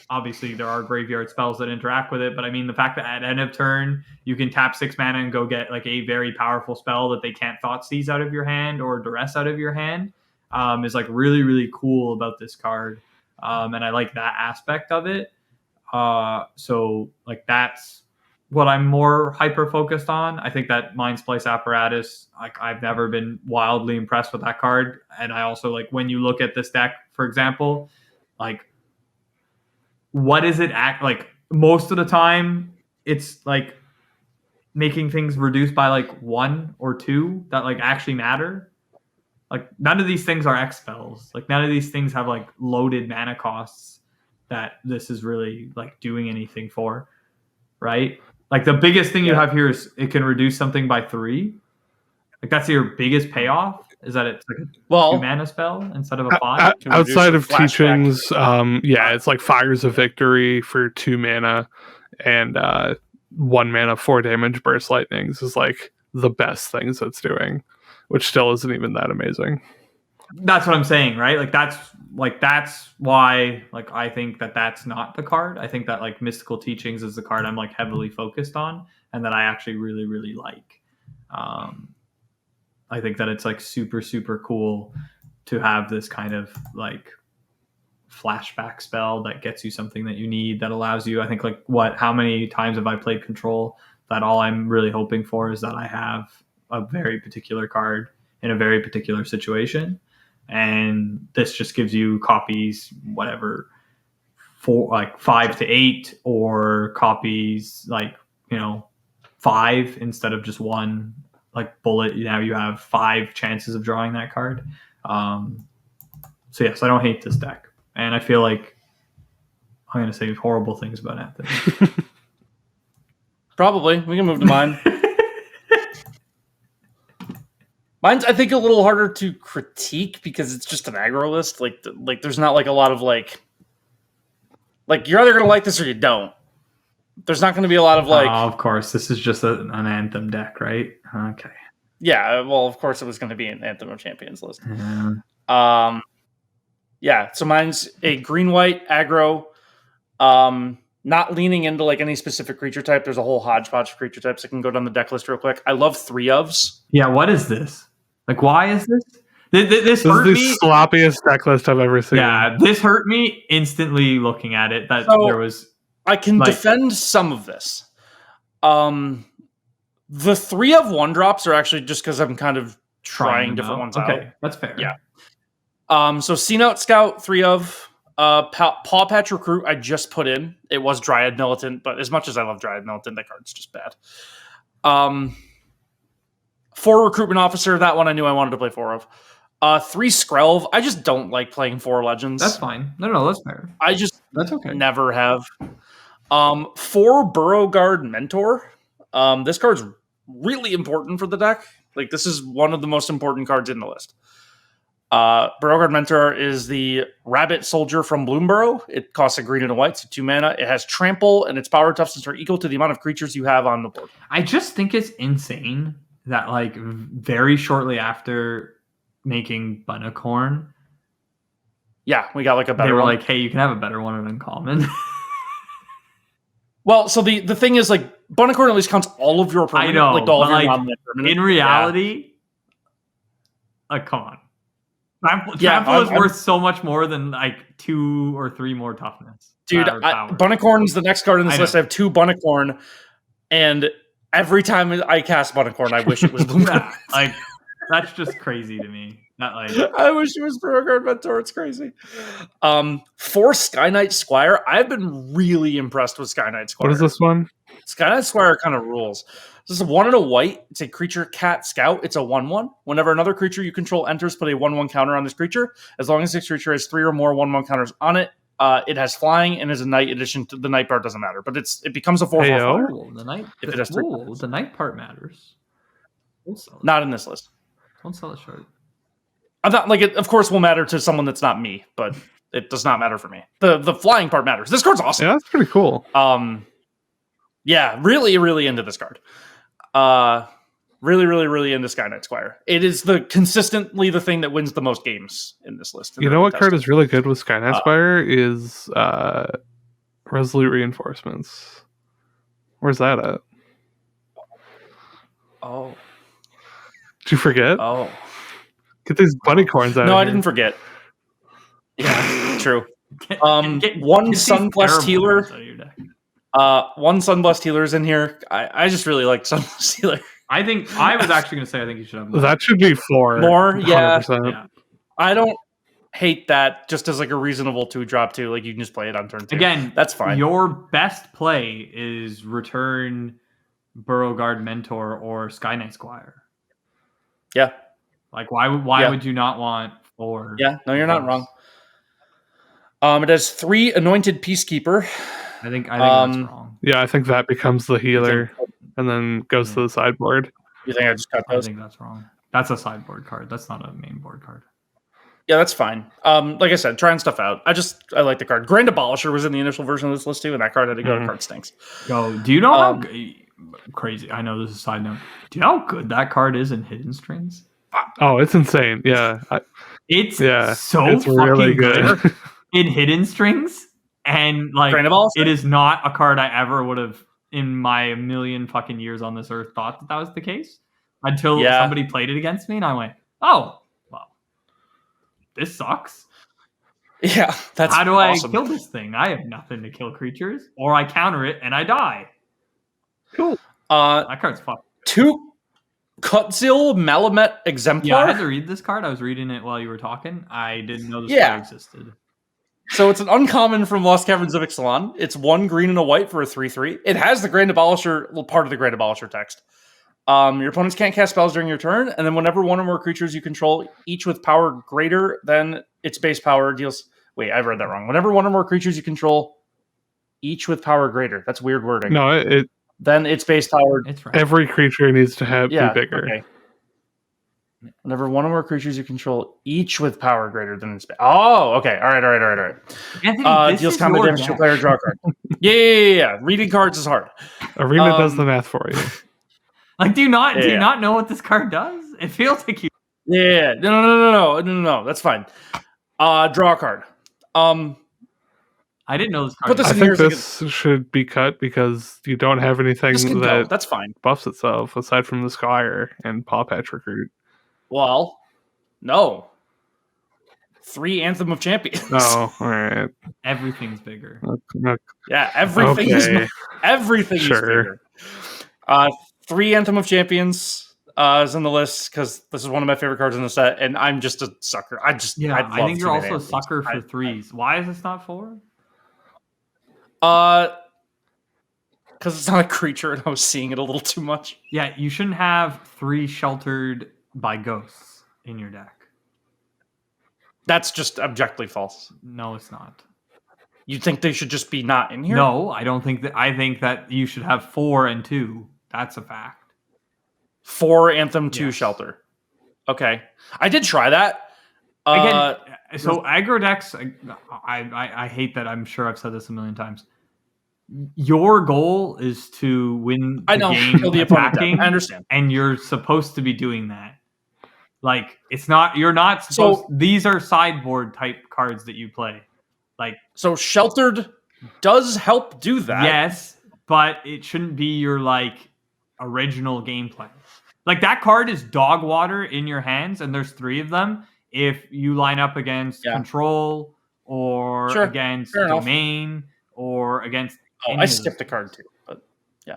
obviously there are graveyard spells that interact with it, but I mean the fact that at end of turn you can tap 6 mana and go get like a very powerful spell that they can't thought seize out of your hand or duress out of your hand is like really, really cool about this card. And I like that aspect of it. So like that's what I'm more hyper focused on. I think that Mind's Place apparatus, like I've never been wildly impressed with that card. And I also like when you look at this deck, for example, like what is it act like most of the time it's like making things reduced by like 1 or 2 that like actually matter. Like none of these things are X spells. Like none of these things have like loaded mana costs that this is really like doing anything for, right? Like the biggest thing you have here is it can reduce something by 3. Like that's your biggest payoff is that it's like a 2 mana spell instead of a 5.
Outside of teachings, it's like Fires of Victory for 2 mana and 1 mana 4 damage burst lightnings is like the best things it's doing, which still isn't even that amazing.
That's what I'm saying, right? That's why like I think that that's not the card. I think that like Mystical Teachings is the card I'm like heavily focused on and that I actually really, really like. I think that it's like super, super cool to have this kind of like flashback spell that gets you something that you need, that allows you, I think like how many times have I played Control that all I'm really hoping for is that I have a very particular card in a very particular situation. And this just gives you copies, whatever, for like 5 to 8 or copies like, 5 instead of just 1. Like bullet, now you have 5 chances of drawing that card. So yes, I don't hate this deck, and I feel like I'm going to say horrible things about Anthony.
Probably. We can move to mine. Mine's, I think, a little harder to critique because it's just an aggro list. Like there's not like a lot of like you're either going to like this or you don't. There's not going to be a lot of like.
Oh, of course, this is just an Anthem deck, right? Okay.
Yeah, well, of course, it was going to be an Anthem of Champions list.
Yeah.
So mine's a green-white aggro. Not leaning into like any specific creature type. There's a whole hodgepodge of creature types. I can go down the deck list real quick. I love 3-ofs.
Yeah, what is this? Like, why is this? This hurt
is
me.
The sloppiest deck list I've ever seen.
Yeah, this hurt me instantly looking at it. There was.
I can defend some of this. The 3 of 1 drops are actually just because I'm kind of trying different ones out.
Okay, that's fair.
Yeah. So C-Note Scout, 3 of. Paw Patch Recruit, I just put in. It was Dryad Militant, but as much as I love Dryad Militant, that card's just bad. 4 Recruitment Officer, that one I knew I wanted to play 4 of. 3 Skrelv. I just don't like playing 4 legends.
That's fine. No, that's fair.
I just
That's okay.
never have. 4 Burrowguard Mentor. This card's really important for the deck. Like, this is one of the most important cards in the list. Burrowguard Mentor is the rabbit soldier from Bloomburrow. It costs a green and a white, so 2 mana. It has trample, and its power toughness are equal to the amount of creatures you have on the board.
I just think it's insane that, like, very shortly after making Bunnicorn,
Yeah, we got like a better
they were
one.
like, hey, you can have a better one in Uncommon.
Well, so the thing is, like, Bunnicorn at least counts all of your permanent,
I know,
like all of
but,
your
like,
non-land permanent.
in reality, come on. Trample is
I'm-
worth so much more than like 2 or 3 more toughness.
Dude,
power.
Bunnicorn's the next card in this
I
list. I have 2 Bunnicorn, and every time I cast Bunnicorn, I wish it was Bloomburrow.
Yeah, like, that's just crazy to me. Not like,
I wish it was Burrowguard Mentor. It's crazy. 4 Sky Knight Squire. I've been really impressed with Sky Knight Squire.
What is this one?
Sky Knight Squire kind of rules. This is 1 and a white. It's a creature cat scout. It's a 1/1. Whenever another creature you control enters, put a 1/1 counter on this creature. As long as this creature has 3 or more 1/1 counters on it, it has flying and is a knight. Addition to the knight part doesn't matter, but it becomes a 4/4 flyer.
oh, the night.
If it has 3
The night part matters.
Not in this list.
Don't sell it short.
I'm not like it. Of course, will matter to someone that's not me, but it does not matter for me. The flying part matters. This card's awesome.
Yeah, that's pretty cool.
Yeah, really, really into this card. Really, really, really into Sky Knight Squire. It is consistently the thing that wins the most games in this list.
You know what card is really good with Sky Knight Squire is Resolute Reinforcements. Where's that at?
Oh.
Did you forget?
Oh.
Get these Bunnicorns out.
No,
of
I
here.
didn't forget. Yeah, true.
Get
One
these
Sunblessed
terrible
Healer.
cards out of your deck.
One Sunblessed Healer's in here. I just really like Sunblessed Healer.
I was actually going to say I think you should have more.
That should be 4.
More, yeah.
100%.
Yeah.
I don't hate that just as like a reasonable 2-drop too. Like, you can just play it on turn 2.
Again,
that's fine.
Your best play is return Burrowguard Mentor or Sky Knight Squire.
Yeah.
Like, why would you not want 4?
Yeah, no, you're not wrong. It has 3 Anointed Peacekeeper.
I think that's wrong.
Yeah, I think that becomes the healer and then goes to the sideboard.
You think I just cut
I
those?
think that's wrong. That's a sideboard card. That's not a main board card.
Yeah, that's fine. Like I said, trying stuff out. I like the card. Grand Abolisher was in the initial version of this list too, and that card had to go. The card stinks.
Yo, do you know how crazy? I know this is a side note. Do you know how good that card is in Hidden Strings?
Oh, it's insane. Yeah.
It's
it's
fucking
really good.
in Hidden Strings, and like,
Grand Abolisher?
it is not a card I ever would have in my million fucking years on this earth thought that was the case until somebody played it against me, and I went, oh, well, this sucks.
Yeah, that's
how do
awesome.
I kill this thing? I have nothing to kill creatures, or I counter it and I die. Cool. That card's fucking good.
2 Cutzil Malamet Exemplar.
Yeah, I had to read this card. I was reading it while you were talking. I didn't know this card existed.
So it's an uncommon from Lost Caverns of Ixalan. It's 1 green and a white for a 3/3. It has the Grand Abolisher, part of the Grand Abolisher text. Your opponents can't cast spells during your turn, and then whenever 1 or more creatures you control, each with power greater than its base power, deals... Wait, I read that wrong. Whenever 1 or more creatures you control, each with power greater. That's weird wording.
No,
then its base power...
It's right.
Every creature needs to be bigger.
Okay. Whenever 1 or more creatures you control, each with power greater than its base... Oh, okay. All right.
Anthony,
deals combat damage to a player, draw a card. Yeah. Reading cards is hard.
Arena does the math for you.
Like, do you not know what this card does? It feels like you...
Yeah. No. That's fine. Draw a card.
I didn't know this card.
Put this
I
in
think
here
this should be cut because you don't have anything that
that's fine.
buffs itself aside from the Squire and Paw Patch Recruit.
Well, no. 3 Anthem of Champions.
Oh, all right.
Everything's bigger.
Yeah, everything is bigger. 3 Anthem of Champions is in the list because this is one of my favorite cards in the set, and I'm just a sucker. I
think you're also a sucker for 3s. Why is this not 4?
Because it's not a creature, and I was seeing it a little too much.
Yeah, you shouldn't have 3 sheltered by ghosts in your deck.
That's just objectively false.
No, it's not.
You think they should just be not in here?
No, I don't think that. I think that you should have 4 and 2. That's a fact.
4 Anthem, 2
Yes.
Shelter. Okay. I did try that.
Again, so aggro decks, I hate that. I'm sure I've said this a million times. Your goal is to win the game
kill the opponent.
attacking,
I understand.
and you're supposed to be doing that. Like, it's not. You're not supposed. These are sideboard type cards that you play. Like,
so Sheltered does help do that.
Yes, but it shouldn't be your like original gameplay. Like, that card is dog water in your hands, and there's 3 of them. If you line up against control or against domain or against
I skipped a card too, but yeah,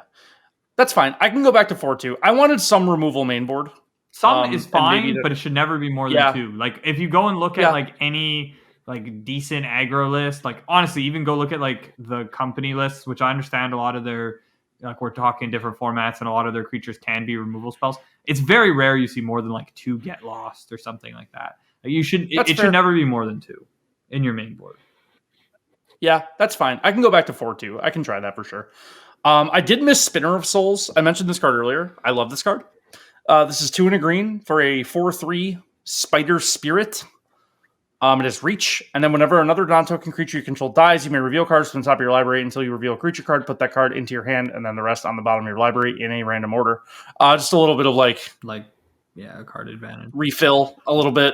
that's fine. I can go back to 4-2. I wanted some removal main board.
Some is fine, but it should never be more than 2. Like, if you go and look at like any like decent aggro list, like honestly, even go look at like the company lists, which I understand a lot of their, like, we're talking different formats and a lot of their creatures can be removal spells. It's very rare you see more than like 2 get lost or something like that. Like, you should it should never be more than 2 in your main board.
Yeah, that's fine. I can go back to 4-2. I can try that for sure. I did miss Spinner of Souls. I mentioned this card earlier. I love this card. This is 2 and a green for a 4/3 Spider Spirit. It has reach, and then whenever another non-token creature you control dies, you may reveal cards from the top of your library until you reveal a creature card. Put that card into your hand, and then the rest on the bottom of your library in a random order. Just a little bit of
card advantage.
Refill a little bit.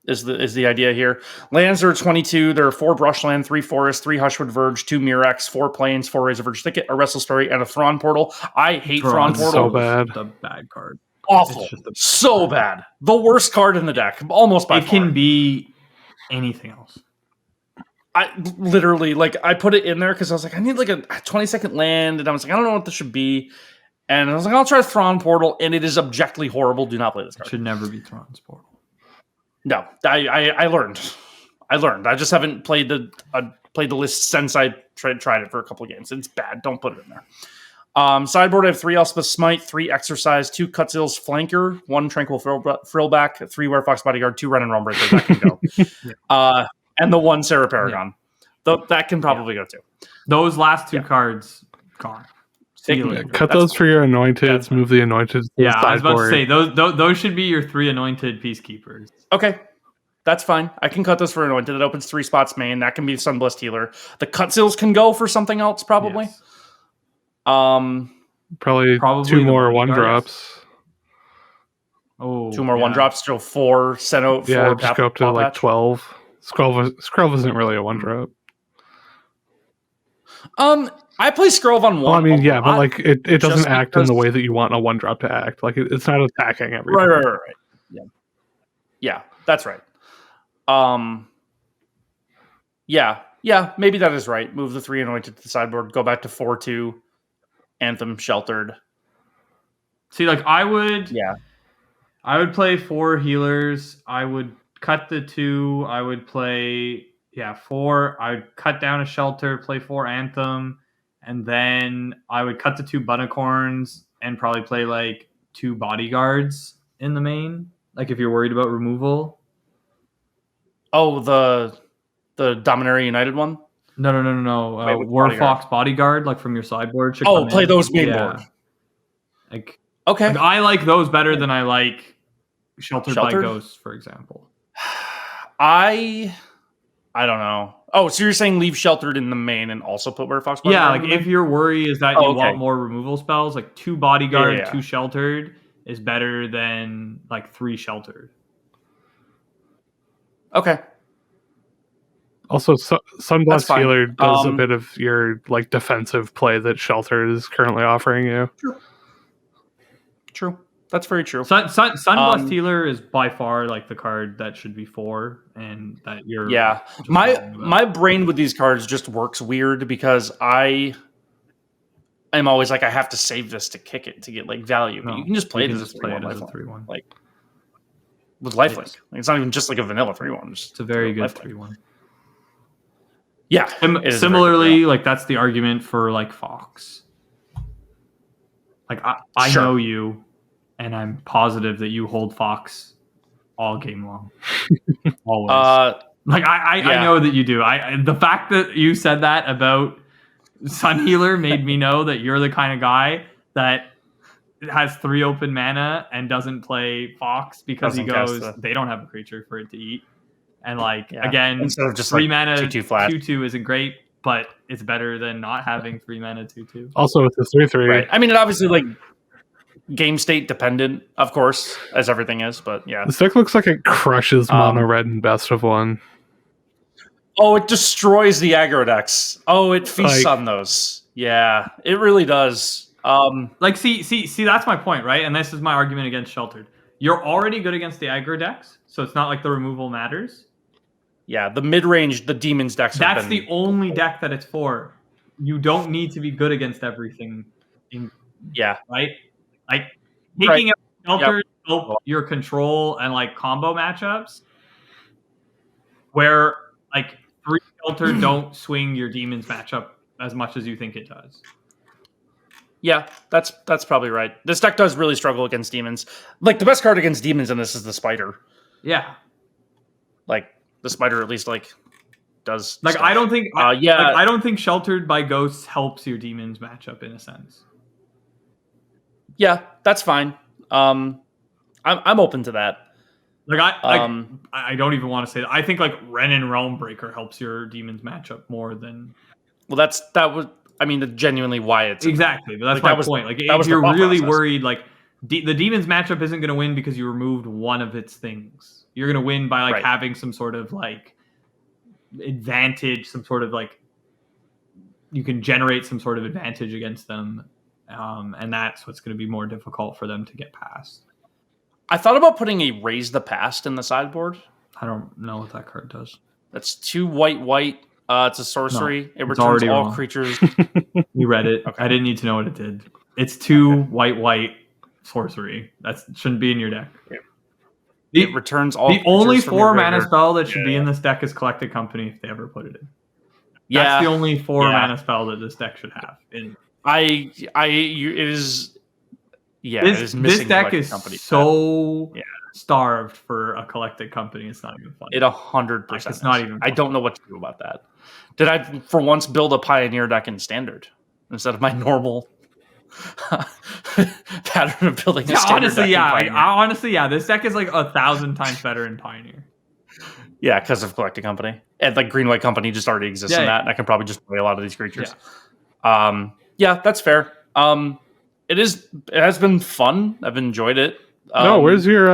Is the idea here. Lands are 22. There are 4 Brushland, 3 Forest, 3 Hushwood Verge, 2 Murex, 4 Plains, 4 Razor Verge Thicket, a Restless Story, and a Thrawn Portal. I hate Thrawn Portal.
So bad.
The bad card.
Awful. So bad. The worst card in the deck. Almost by far.
It can be anything else.
I literally, I put it in there because I was like, I need like a 20-second land, and I was like, I don't know what this should be. And I was like, I'll try Thrawn Portal, and it is objectively horrible. Do not play this card.
It should never be Thrawn's Portal.
No, I learned. I just haven't played the list since I tried it for a couple of games. It's bad. Don't put it in there. Sideboard, I have 3 Elspeth Smite, 3 Exercise, 2 Cutseal's Flanker, 1 Tranquil Frillback, 3 Werefox Bodyguard, 2 Ren and Realmbreaker. That can go. And the 1 Sarah Paragon. That can probably go too.
Those last 2 cards, gone.
Cut those for your anointeds. Move the anointed.
I was about to say those should be your 3 anointed peacekeepers.
Okay, that's fine. I can cut those for anointed. It opens 3 spots main. That can be Sunblessed Healer. The Cutseals can go for something else probably.
Yes.
Probably 2 more 1-drops.
Oh,
2 more 1-drops. So 4. Send out 4.
Yeah, just go up to like 12. Scrolv isn't really a 1-drop.
I play Scrolv on 1.
Well, I mean, yeah, but like it doesn't act in the way that you want a 1-drop to act. Like it's not attacking everything.
Right. Yeah, that's right. Yeah, maybe that is right. Move the 3 anointed to the sideboard. Go back to 4/2. Anthem Sheltered.
See, like I would play 4 healers. I would cut the 2. I would play 4. I would cut down a Shelter, play 4 Anthem. And then I would cut the 2 Bunicorns and probably play like 2 Bodyguards in the main. Like if you're worried about removal.
Oh, the Dominaria United one?
No. Warfox Bodyguard, like from your sideboard.
Play those main board.
Like,
okay.
Like, I like those better than I like Sheltered by Ghosts, for example.
I don't know. Oh, so you're saying leave Sheltered in the main and also put Werefox Bodyguard?
Yeah, like if your worry is that you want more removal spells, like 2 Bodyguard, 2 Sheltered is better than like 3 Sheltered.
Okay.
Also, Sunblessed Healer does a bit of your like defensive play that Shelter is currently offering you.
True. That's very true.
Sunblessed Healer is by far like the card that should be 4, and that you're
my brain with these cards just works weird because I'm always like I have to save this to kick it to get like value. But you can just play it as a 3/1 like with lifelink. Like, it's not even just like a vanilla 3/1.
It's a very good 3/1.
Yeah.
Similarly, like that's the argument for like Fox. Like I know you. And I'm positive that you hold Fox all game long. Always. I know that you do. The fact that you said that about Sun Healer made me know that you're the kind of guy that has 3 open mana and doesn't play Fox because he goes, they don't have a creature for it to eat. And again, instead of just 3 mana
2/2 flat.
2/2 isn't great, but it's better than not having 3 mana 2/2.
Also, it's a 3/3.
Right. I mean, it obviously game state dependent, of course, as everything is. But yeah,
this deck looks like it crushes mono red in best of 1.
Oh, it destroys the aggro decks. Oh, it feasts on those. Yeah, it really does.
See, that's my point, right? And this is my argument against Sheltered. You're already good against the aggro decks, so it's not like the removal matters.
Yeah, the mid-range, the demons decks.
That's the only deck that it's for. You don't need to be good against everything. Right? Taking out Sheltered help your control and combo matchups where 3 Shelter don't swing your demons matchup as much as you think it does.
Yeah, that's probably right. This deck does really struggle against demons. The best card against demons in this is the Spider.
Yeah.
The Spider at least does
stuff. I don't think I don't think Sheltered by Ghosts helps your demons matchup in a sense.
Yeah, that's fine. I'm open to that.
I don't even want to say that. I think Ren and Realm Breaker helps your demons matchup more than.
Well, that was genuinely why it's
exactly. But that's my point. If you're really worried, the demons matchup isn't going to win because you removed one of its things. You're going to win by having some sort of advantage, some sort of you can generate some sort of advantage against them, and that's what's going to be more difficult for them to get past.
I thought about putting a Raise the Past in the sideboard.
I don't know what that card does.
That's 2 white. It's a sorcery. No, it returns all
wrong.
Creatures.
You read it. Okay. I didn't need to know what it did. It's 2 white sorcery. That shouldn't be in your deck. Yeah.
It returns all.
The only 4 mana spell that should be in this deck is Collected Company if they ever put it in.
Yeah,
that's the only 4 mana spell that this deck should have. It is missing. This deck is so starved for a Collected Company. It's not even funny.
It 100%.
It's not even funny.
I don't know what to do about that. Did I for once build a Pioneer deck in Standard instead of my normal pattern of building a Standard deck?
Honestly, this deck is 1,000 times better in Pioneer.
Yeah, because of Collected Company. And Green-White Company just already exists in that, and I can probably just play a lot of these creatures. Yeah, that's fair. It has been fun. I've enjoyed it.
Where's your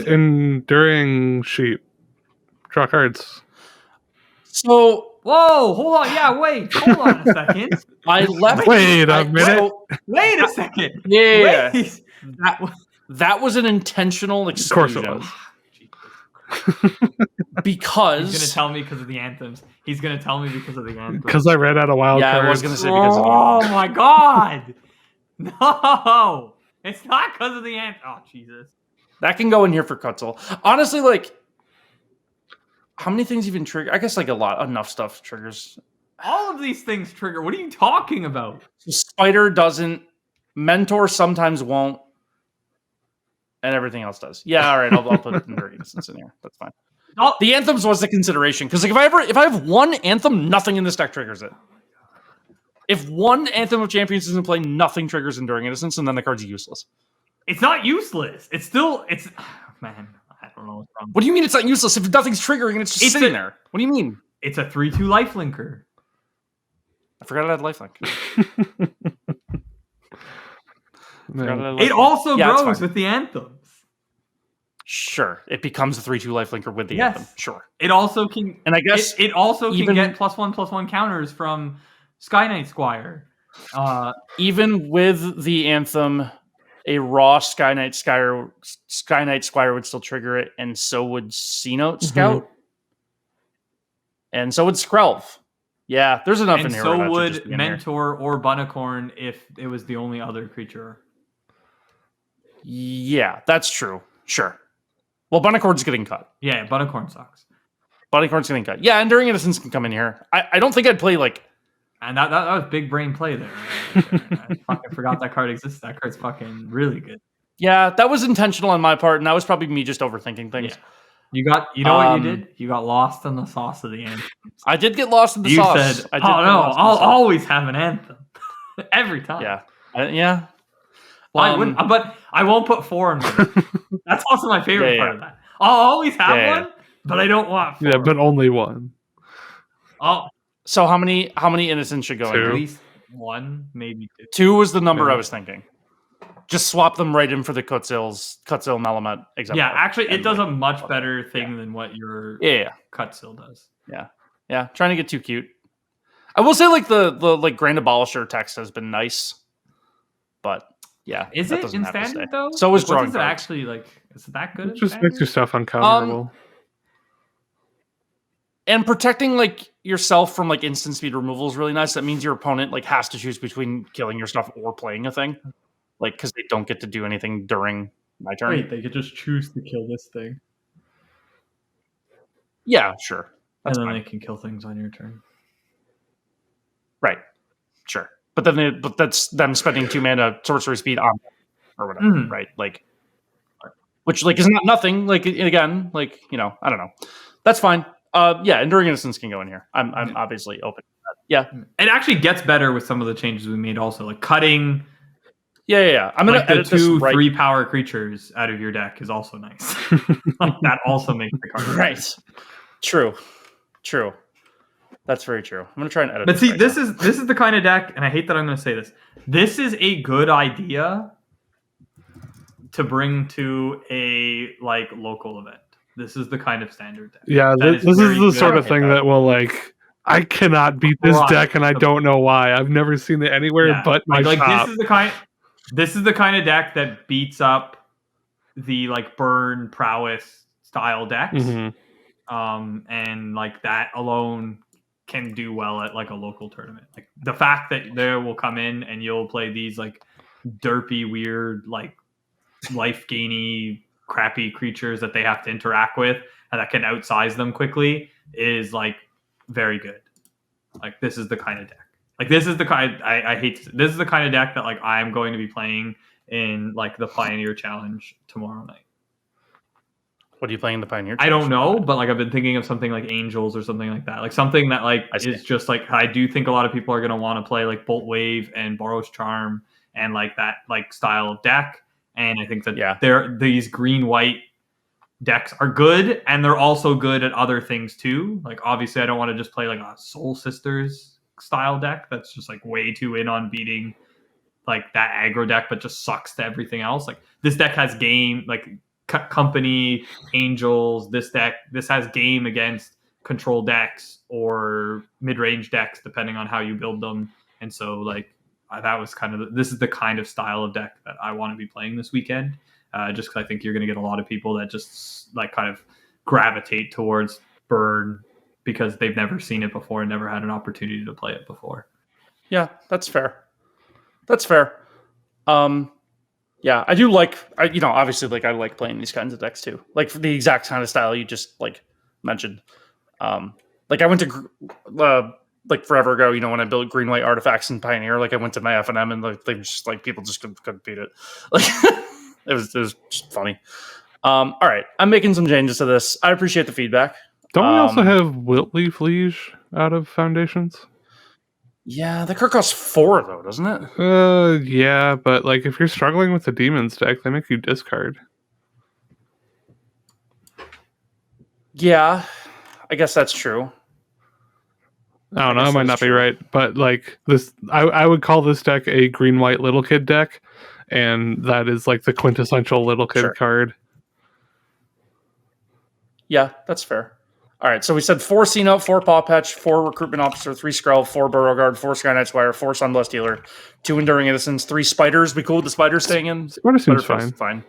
enduring sheet? Draw cards.
So
whoa, hold on. Yeah, wait. Hold on a second.
I left.
Wait a minute.
Wait a second.
Yeah. That was an intentional exclusion.
Of course it was.
Because
he's gonna tell me because of the anthems.
Because I read out a wild card.
I was gonna say because of the
anthems. Oh my god. No, it's not because of the anthem. Oh Jesus.
That can go in here for Kutzel. Honestly, how many things even trigger? I guess enough stuff triggers.
All of these things trigger. What are you talking about?
Spider doesn't. Mentor sometimes won't. And everything else does. Yeah, all right. I'll put it in Dirty Innocence in here. That's fine. The anthems was the consideration because if I have one anthem, nothing in this deck triggers it. If one Anthem of Champions is in play, nothing triggers Enduring Innocence, and then the card's useless.
It's not useless. It's man. I don't know what's wrong.
What do you mean it's not useless if nothing's triggering and it's just sitting there? What do you mean?
It's a 3/2 lifelinker.
I forgot I had lifelink.
It also grows with the anthems.
Sure, it becomes a 3/2 lifelinker with the anthem. Sure,
it also can,
and I guess
it also can get +1/+1 counters from Sky Knight Squire.
Even with the anthem, a raw Sky Knight Squire would still trigger it, and so would Sea-Note Scout, and so would Skrelv. Yeah, there's enough in here.
And so would Mentor or Bunnicorn if it was the only other creature.
Yeah, that's true. Sure. Well, Bunnicorn's getting cut.
Yeah, Bunnicorn sucks.
Bunnicorn's getting cut. Yeah, Enduring Innocence can come in here. I don't think I'd play
And that was big brain play there. I fucking forgot that card exists. That card's fucking really good.
Yeah, that was intentional on my part, and that was probably me just overthinking things.
Yeah. You know what you did? You got lost in the sauce of the anthem.
I did get lost in the
You
sauce.
said,
I did
"Oh
get
no,
lost in the
I'll
sauce.
always have an anthem every time."
Yeah.
Well, I wouldn't, but I won't put 4 in my deck. That's also my favorite part of that. I'll always have one, but I don't want 4.
Yeah, but only one.
Oh,
So how many innocents should go in?
Two.
at least 1, maybe 2.
2 was the number
Yeah.
I was thinking. Just swap them right in for the Kutzil Melamet exemplar.
Yeah, actually, it does a much better thing than what your Kutzil does.
Yeah. Trying to get too cute. I will say, like the like Grand Abolisher text has been nice, but yeah,
Is
that
it
doesn't
in
have to
standard
stay.
though?
So is
What
drawing
does it
cards.
actually like? Is it that good?
It just makes your stuff uncounterable.
And protecting like yourself from like instant speed removal is really nice. That means your opponent like has to choose between killing your stuff or playing a thing, like because they don't get to do anything during my turn.
Wait, they could just choose to kill this thing,
Yeah, sure.
and
That's
then
fine.
they can kill things on your turn.
Right. Sure. But then but that's them spending 2 mana sorcery speed on or whatever, right? Like, which like is not nothing. Like again, like I don't know. That's fine. Yeah, Enduring Innocence can go in here. I'm obviously open to that. Yeah.
It actually gets better with some of the changes we made. Also, like cutting.
Yeah. I'm gonna
Like the
edit this
2/3 power creatures out of your deck is also nice. Like that also makes the card
right. True. That's very true. I'm gonna try and edit.
But see,
right
this
now.
is the kind of deck, and I hate that I'm going to say this. This is a good idea to bring to a like local event. This is the kind of standard deck.
Yeah, this is the sort of thing that will like. I cannot beat this deck, and I don't know why. I've never seen it anywhere but my shop.
This is the kind of deck that beats up the like burn prowess style decks, and like that alone can do well at like a local tournament. Like the fact that they will come in and you'll play these like derpy, weird, like life gainy, crappy creatures that they have to interact with and that can outsize them quickly is like very good. Like this is the kind of deck. Like this is the kind I hate. This is the kind of deck that like I'm going to be playing in like the Pioneer Challenge tomorrow night.
What are you playing in the Pioneer
I
Challenge?
don't know, but like I've been thinking of something like Angels or something like that. Like something that like is just like I do think a lot of people are going to want to play like Bolt Wave and Boros Charm and like that like style of deck. And I think that these green-white decks are good, and they're also good at other things too. Like obviously I don't want to just play like a Soul Sisters style deck that's just like way too in on beating like that aggro deck, but just sucks to everything else. Like this deck has game like Company, Angels. This has game against control decks or mid-range decks, depending on how you build them. And so like that was kind of this is the kind of style of deck that I want to be playing this weekend. Just because I think you're going to get a lot of people that just like kind of gravitate towards burn because they've never seen it before and never had an opportunity to play it before.
Yeah, that's fair. Yeah, I do like, obviously, like I like playing these kinds of decks too. Like for the exact kind of style you just like mentioned. Like I went to like forever ago, when I built green white artifacts in Pioneer, like I went to my FNM and like they were just like people just couldn't beat it. Like it was just funny. All right, I'm making some changes to this. I appreciate the feedback.
Don't we also have Wiltleaf Liege out of Foundations?
Yeah, the card costs 4 though, doesn't it?
Yeah, but like if you're struggling with the demons deck, they make you discard.
Yeah, I guess that's true.
I don't know, it might not be right, but like this, I would call this deck a green-white little kid deck, and that is like the quintessential little kid card.
Yeah, that's fair. All right, so we said 4 C-Note, 4 Paw Patch, 4 Recruitment Officer, 3 Skrull, 4 Burrow Guard, 4 Sky Knight Squire, 4 Sunblessed Healer, 2 Enduring Innocence, 3 Spiders. Be cool with the Spiders staying in?
Spider seems fine.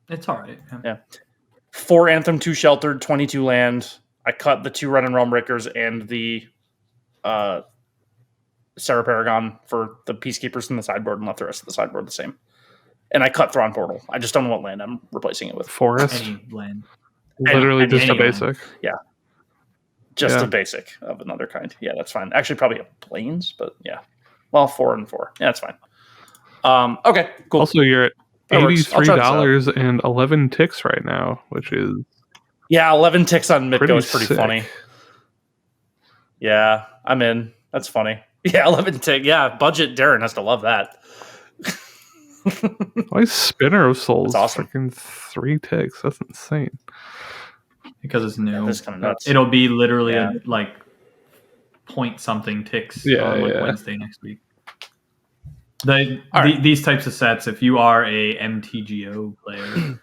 It's all right.
Yeah. 4 Anthem, 2 Sheltered, 22 land. I cut the 2 Ren and Realm Breakers and the Sarah Paragon for the Peacekeepers in the sideboard and left the rest of the sideboard the same. And I cut Thrawn Portal. I just don't know what land I'm replacing it with.
Forest?
Any land.
Literally just a basic.
Yeah. Just a basic of another kind. Yeah, that's fine. Actually, probably a plains, but yeah. Well, 4 and 4. Yeah, that's fine. Okay, cool.
Also, you're at
That works. I'll try this out.
$83.11 right now, which is
11 ticks on Mitgo is pretty
sick.
funny. Yeah, I'm in. That's funny. Yeah, 11 tick. Yeah, budget Darren has to love that.
Why Spinner of Souls?
That's awesome.
Freaking 3 ticks. That's insane.
Because it's new.
That's kind of nuts.
It'll be literally like point something ticks on Wednesday next week. These types of sets, if you are a MTGO player,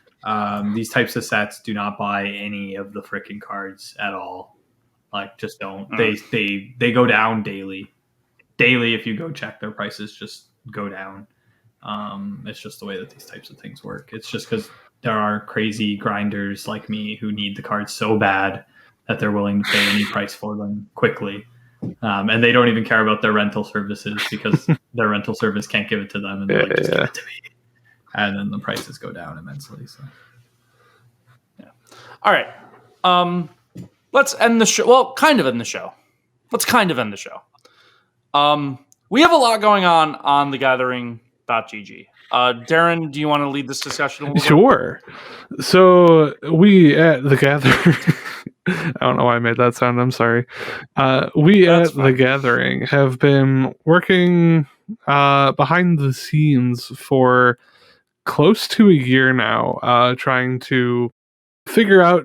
these types of sets do not buy any of the freaking cards at all. Like, just don't. They go down daily. Daily, if you go check, their prices just go down. It's just the way that these types of things work. It's just because there are crazy grinders like me who need the cards so bad that they're willing to pay any price for them quickly. And they don't even care about their rental services because their rental service can't give it to them, and they're like, just give it to me. And then the prices go down immensely. So,
all right. Let's end the show. Well, kind of end the show. Let's kind of end the show. We have a lot going on thegathering.gg. Darren, do you want to lead this discussion a little bit?
Sure. So we at The Gathering... I don't know why I made that sound. I'm sorry. We at The Gathering have been working behind the scenes for close to a year now, trying to figure out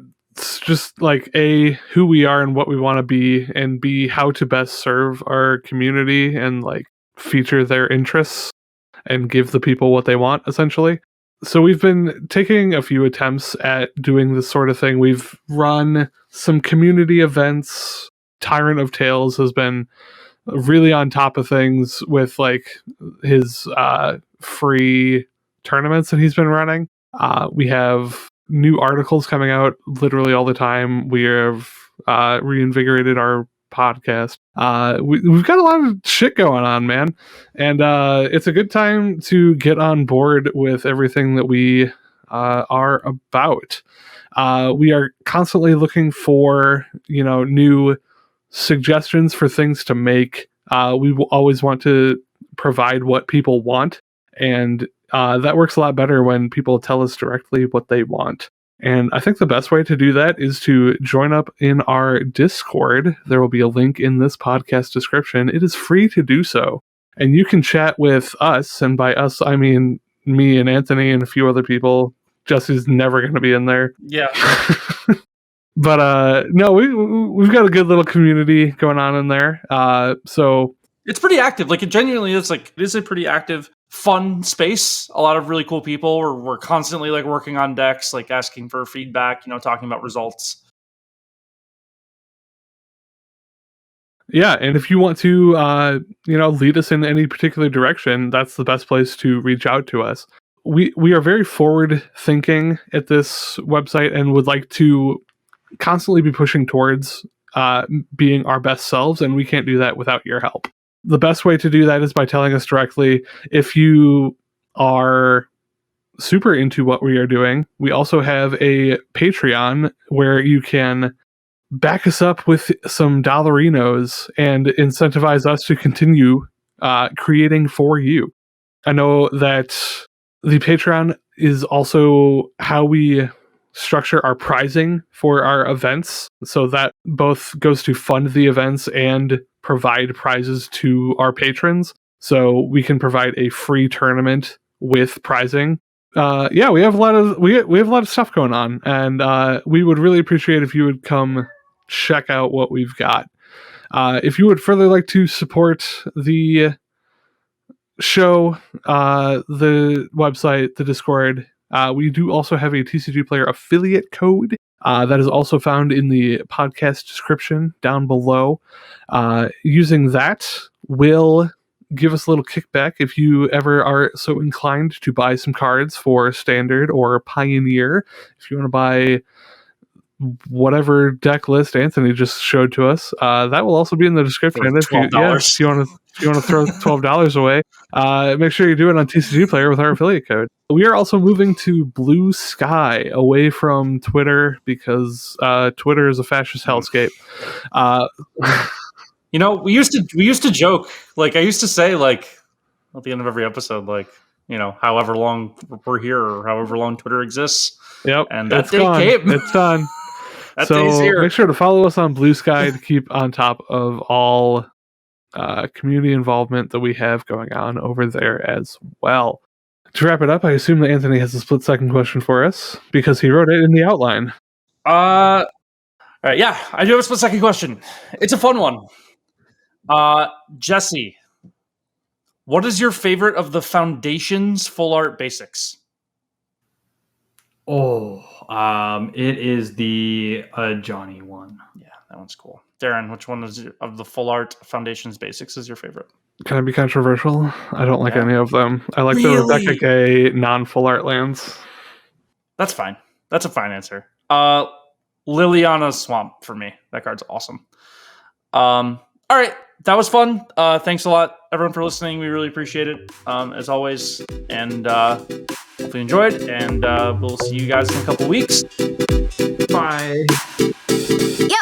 just like A, who we are and what we want to be, and B, how to best serve our community and like feature their interests and give the people what they want, essentially. So we've been taking a few attempts at doing this sort of thing. We've run some community events. Tyrant of Tales has been really on top of things with like his free tournaments that he's been running. We have new articles coming out literally all the time. We have reinvigorated our podcast. We've got a lot of shit going on, man, and it's a good time to get on board with everything that we are about. We are constantly looking for new suggestions for things to make. We will always want to provide what people want, and that works a lot better when people tell us directly what they want. And I think the best way to do that is to join up in our Discord. There will be a link in this podcast description. It is free to do so. And you can chat with us, and by us, I mean me and Anthony and a few other people. Jesse's never going to be in there.
Yeah.
But no, we've got a good little community going on in there. So
it's pretty active. Like, it genuinely is like, it is a pretty active, fun space. A lot of really cool people. We're constantly like working on decks, like asking for feedback, talking about results.
Yeah, and if you want to lead us in any particular direction, that's the best place to reach out to us. We are very forward thinking at this website and would like to constantly be pushing towards being our best selves, and we can't do that without your help. The best way to do that is by telling us directly. If you are super into what we are doing, we also have a Patreon where you can back us up with some dollarinos and incentivize us to continue creating for you. I know that the Patreon is also how we structure our prizing for our events, so that both goes to fund the events and provide prizes to our patrons, so we can provide a free tournament with prizing. We have a lot of stuff going on, and we would really appreciate if you would come check out what we've got. If you would further like to support the show, the website, the Discord, we do also have a TCG Player affiliate code that is also found in the podcast description down below. Using that will give us a little kickback if you ever are so inclined to buy some cards for Standard or Pioneer. If you want to buy whatever deck list Anthony just showed to us, that will also be in the description. If you want to throw $12 away, make sure you do it on TCG Player with our affiliate code. We are also moving to Blue Sky, away from Twitter, because Twitter is a fascist hellscape.
We used to joke. Like, I used to say, like, at the end of every episode, like, however long we're here or however long Twitter exists.
Yep.
And that
it's
day
gone.
came.
It's done.
That day's here.
Make sure to follow us on Blue Sky to keep on top of all community involvement that we have going on over there as well. To wrap it up, I assume that Anthony has a split-second question for us because he wrote it in the outline.
All right, yeah, I do have a split-second question. It's a fun one. Jesse, what is your favorite of the Foundation's full art basics?
It is the Johnny one.
Yeah, that one's cool. Darren, which one of the full art Foundation's basics is your favorite?
Can I be controversial? I don't like any of them. I like the Rebecca Gay non-full art lands.
That's fine. That's a fine answer. Liliana's Swamp for me. That card's awesome. All right. That was fun. Thanks a lot, everyone, for listening. We really appreciate it, as always. And hope you enjoyed. And we'll see you guys in a couple weeks.
Bye.
Yo,